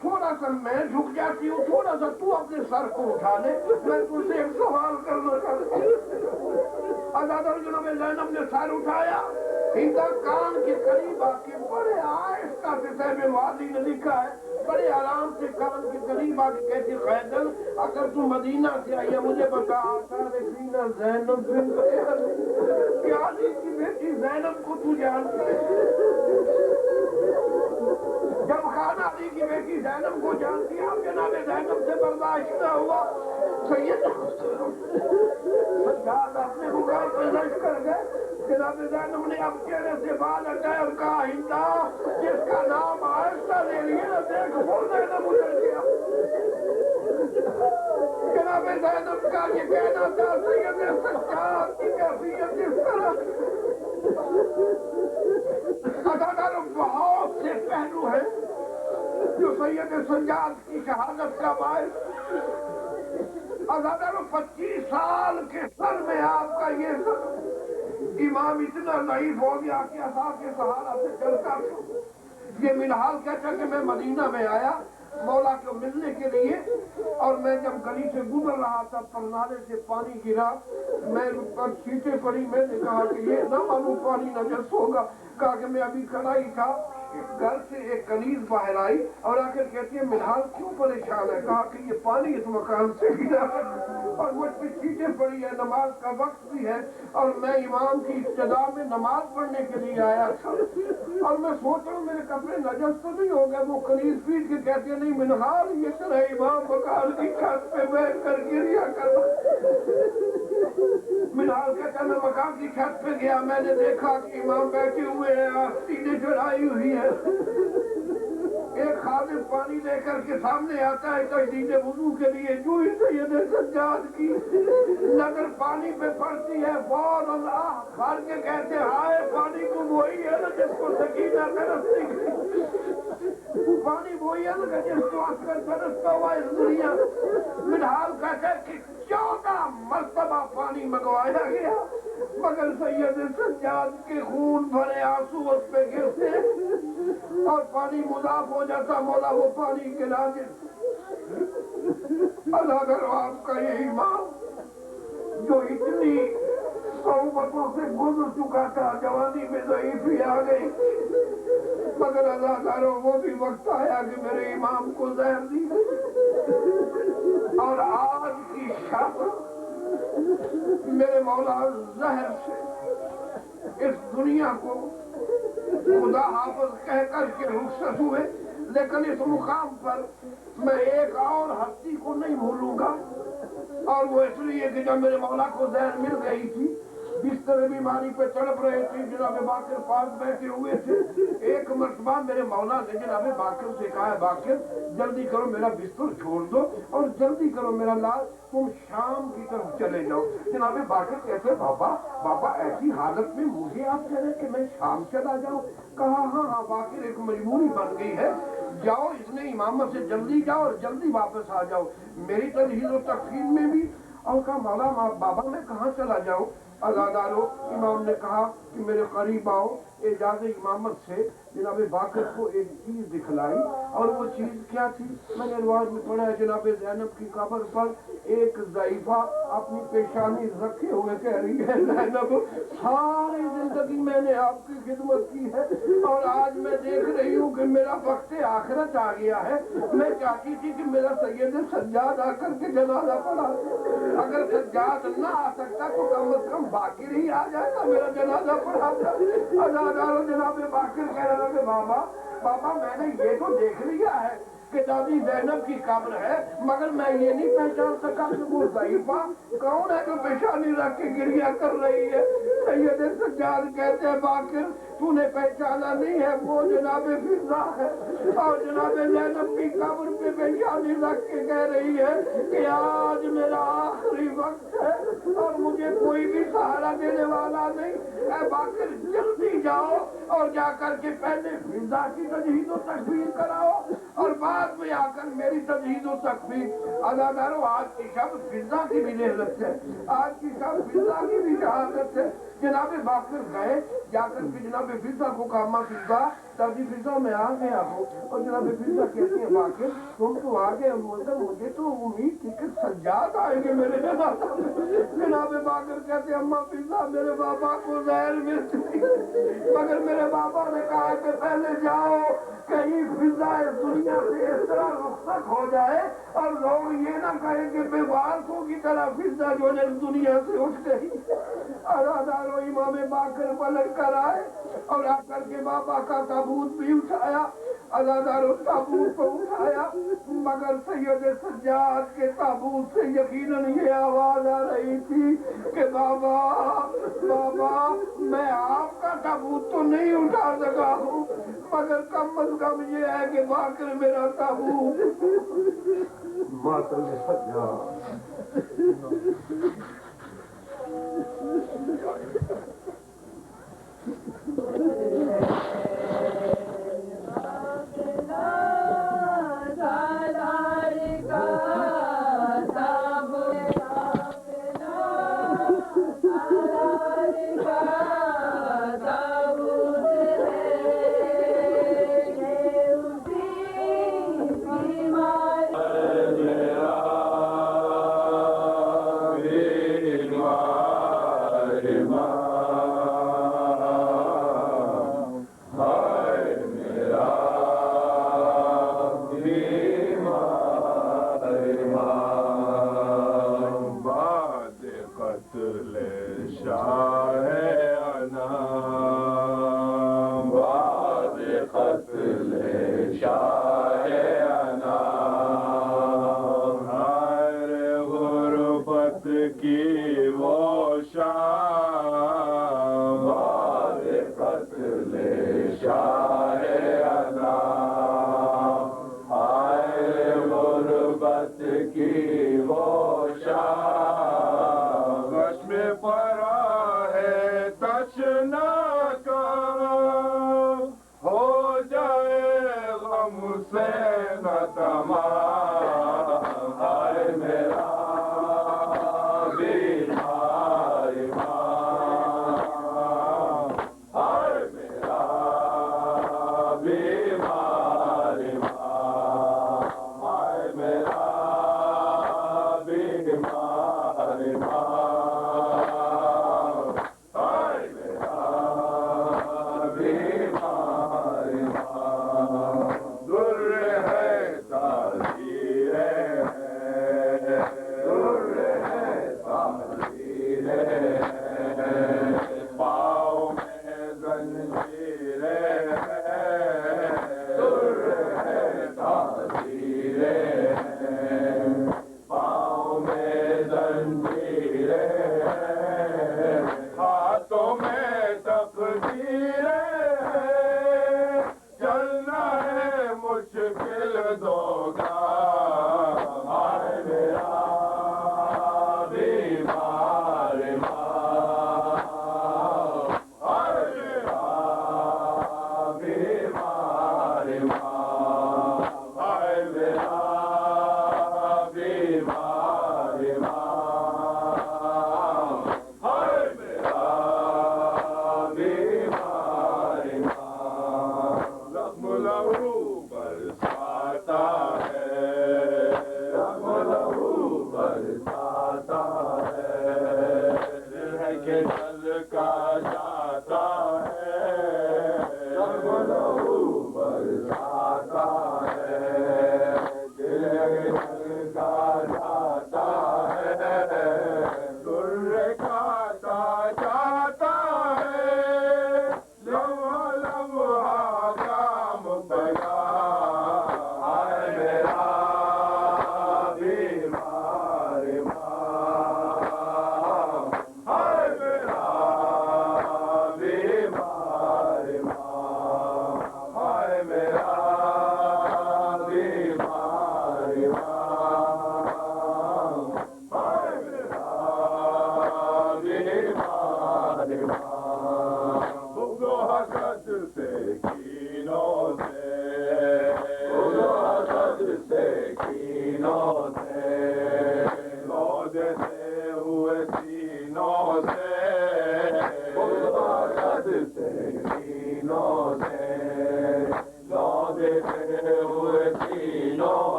تھوڑا سا میں جھک جاتی ہوں تھوڑا سا تو اپنے سر کو اٹھا لے میں تجھ سے ایک سوال کرنا چاہتی ہوں. حضرت جناب زینب نے سر اٹھایا ہندا کان کے قریب آ کے بڑے آہستہ سے صاحب ماضی نے لکھا ہے بڑے آرام سے کان کے قریب آ کے کہتی خیدر اگر تو مدینہ سے آئی ہے مجھے بتا آتا زینب کیا علی کی بیٹی زینب کو تو جانتی ہے. جب خان علی کی بیٹی زینب کو جانتی ہے اب جناب زینب سے برداشت نہ ہوا سید سجاد اپنے مقام پر لشکر کر گئے. جناب زینب نے اب چہرے سے بال ہٹائے اور کہا ہندا جس کا نام آہستہ لے لیے نہ دیکھ وہ زینب اجڑ گیا. جناب زینب کا یہ کہنا تھا سید سجاد کی کیفیت اس طرح اداکار بہت سے پہلو ہیں جو سید سجاد کی شہادت کا باعث. اداکار 25 سال کے سن میں آپ کا یہ سن امام اتنا ضعیف ہو گیا کہ عصا کے سہارا سے چلتا تھا. یہ منحال کہتا کہ میں مدینہ میں آیا مولا کو ملنے کے لیے اور میں جب گلی سے گزر رہا تھا پرنالے سے پانی گرا میں پر چھینٹیں پڑی میں نے کہا کہ یہ نہ معلوم پانی نجس ہوگا. کہا کہ میں ابھی کھڑا ہی تھا گھر سے ایک کنیز باہر آئی اور آ کر کہتی ہے منحال کیوں پریشان ہے. کہا کہ یہ پانی اس مکان سے گرا اور مجھ پہ چھینٹیں پڑی ہے نماز کا وقت بھی ہے اور میں امام کی ابتدا میں نماز پڑھنے کے لیے آیا تھا اور میں سوچ رہا ہوں میرے کپڑے نجس تو نہیں ہو گئے. وہ کنیز پیٹ کے کہتی ہے نہیں منحال یہ طرح امام مکان کی چھت پہ بیٹھ کر گریا کر. منحال کہتا میں مکان کی چھت پہ گیا میں نے دیکھا کہ امام بیٹھے ہوئے ہیں سینے چڑھائی ہوئی ہے. ایک خادم پانی لے کر کے سامنے آتا ہے تجدید وضو کے لیے جو ہی سید سجاد کی نظر پانی پہ پڑتی ہے فوراً بھر کے کہتے ہائے پانی کو وہی ہے نا جس کو سکینہ ترستی پانی وہی ہے نا جس کو عسکر ترستا ہوا اس دنیا. منحال کہتا ہے کہ 14 مرتبہ پانی منگوایا گیا مگر سید سجاد کے خون بھرے آنسو اس پہ گرتے اور پانی مضاف ہو جاتا مولا وہ پانی گلا دے. اللہ کرو آپ کا یہ امام جو اتنی صحبتوں سے گزر چکا تھا جوانی میں ضعیفی آ گئی مگر اللہ کرو وہ بھی وقت آیا کہ میرے امام کو زہر دی اور آج کی شب میرے مولا زہر سے اس دنیا کو خدا حافظ کہہ کر کے رخصت ہوئے. لیکن اس مقام پر میں ایک اور ہستی کو نہیں بھولوں گا اور وہ اس لیے کہ جب میرے مولا کو زہر مل گئی تھی بستر بیماری پہ تڑپ رہے تھے جناب باقر پاس بیٹھے ہوئے تھے. ایک مرتبہ میرے مولا نے جناب باقر سے کہا باقر جلدی کرو میرا بستر چھوڑ دو اور جلدی کرو میرا لال تم شام کی طرف چلے جاؤ. جناب باقر کہتے بابا ایسی حالت میں مجھے آپ کہہ رہے کہ میں شام چلا جاؤں. کہا ہاں باقر ایک مجبوری بن گئی ہے جاؤ اس نے امامت سے جلدی جاؤ اور جلدی واپس آ جاؤ میری تجہیز و تقسیم میں بھی. اور کہا مولا بابا میں کہاں چلا جاؤں. ازادارو امام نے کہا کہ میرے قریب آؤ. اعجاز امامت سے جناب باقر کو ایک چیز دکھلائی اور وہ چیز کیا تھی میں نے رواج میں پڑھا ہے جناب زینب کی قبر پر ایک ضعیفہ اپنی پیشانی رکھے ہوئے کہہ رہی ہے زینب ساری زندگی میں نے آپ کی خدمت کی ہے اور آج میں دیکھ رہی ہوں کہ میرا وقت آخرت آ گیا ہے. میں چاہتی تھی کہ میرا سید سجاد آ کر کے جنازہ پڑھا. اگر سجاد نہ آ سکتا تو کم از کم باقر ہی آ جاتا میرا جنازہ پڑھاتا. جناب باقر کہہ رہا کہ بابا میں نے یہ تو دیکھ لیا ہے کہ دادی زینب کی قبر ہے مگر میں یہ نہیں پہچان سکا کہ وہ ضعیفہ کون ہے جو پیشانی رکھ کے گریہ کر رہی ہے. سید سجاد کہتے ہیں باقر تو نے پہچانا نہیں ہے وہ جناب فضا ہے اور جناب زینب کی قبر پہ پیشانی رکھ کے کہہ رہی ہے کہ آج میرا آخری وقت ہے اور مجھے کوئی بھی سہارا دینے والا نہیں، اے باقر جلدی جاؤ اور جا کر کے پہلے فضا کی تجہیز و تکفیر کراؤ اور بعد میں آ کر میری تجہیز و تکفیر۔ عزادارو آج کی شب فضا کی بھی لہلت ہے، آج کی شب فضا کی بھی شہادت ہے۔ جناب باقر گئے جا کر کے جناب فضا کو کہا ماں فضا دادی فضا میں آ گیا ہوں، اور جناب فضا کہتی ہیں باقر تم تو آ گئے مجھے تو امید تھی کہ سجاد آئیں گے میرے جنازہ میں۔ جناب باقر کہتے ہیں اماں فضا میرے بابا کو زہر ملتی مگر میرے بابا نے کہا کہ پہلے جاؤ کہیں فضا اس دنیا سے اس طرح رخصت ہو جائے اور لوگ یہ نہ کہیں کہ بے وارثوں کی طرح فضا جو ہے اس دنیا سے اٹھ گئی۔ عزادارو امام باقر پلٹ کر آئے اور آ کر کے بابا کا تابوت بھی اٹھایا، عزادارو تابوت کو اٹھایا مگر سید سجاد کے تابوت سے یقیناً یہ آواز آ رہی تھی کہ بابا بابا میں آپ کا تابوت تو نہیں اٹھا سکا ہوں مگر کم از کم یہ ہے کہ باقر میرا تابوت ماتم سجاد۔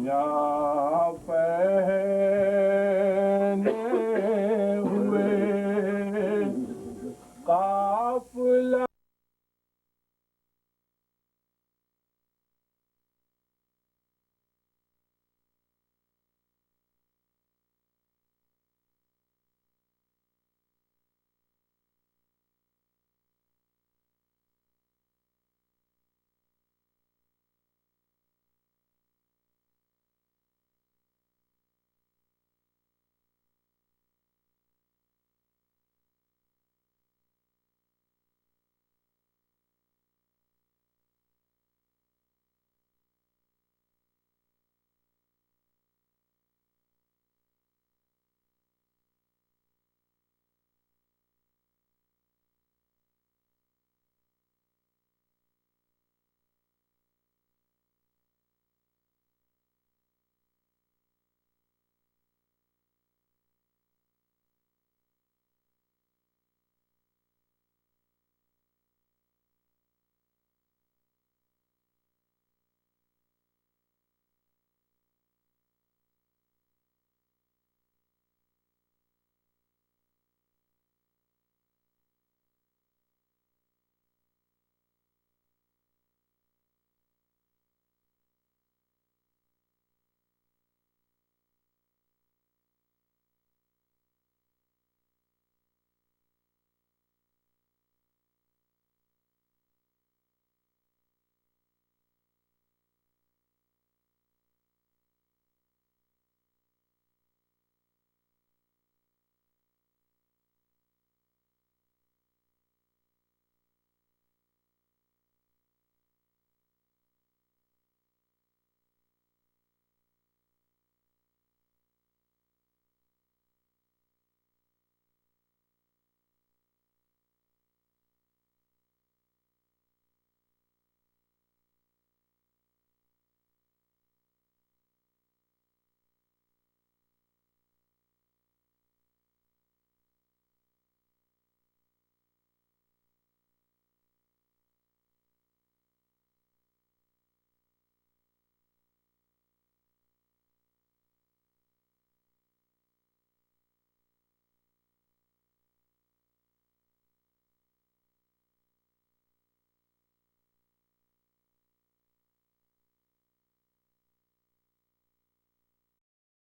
Ya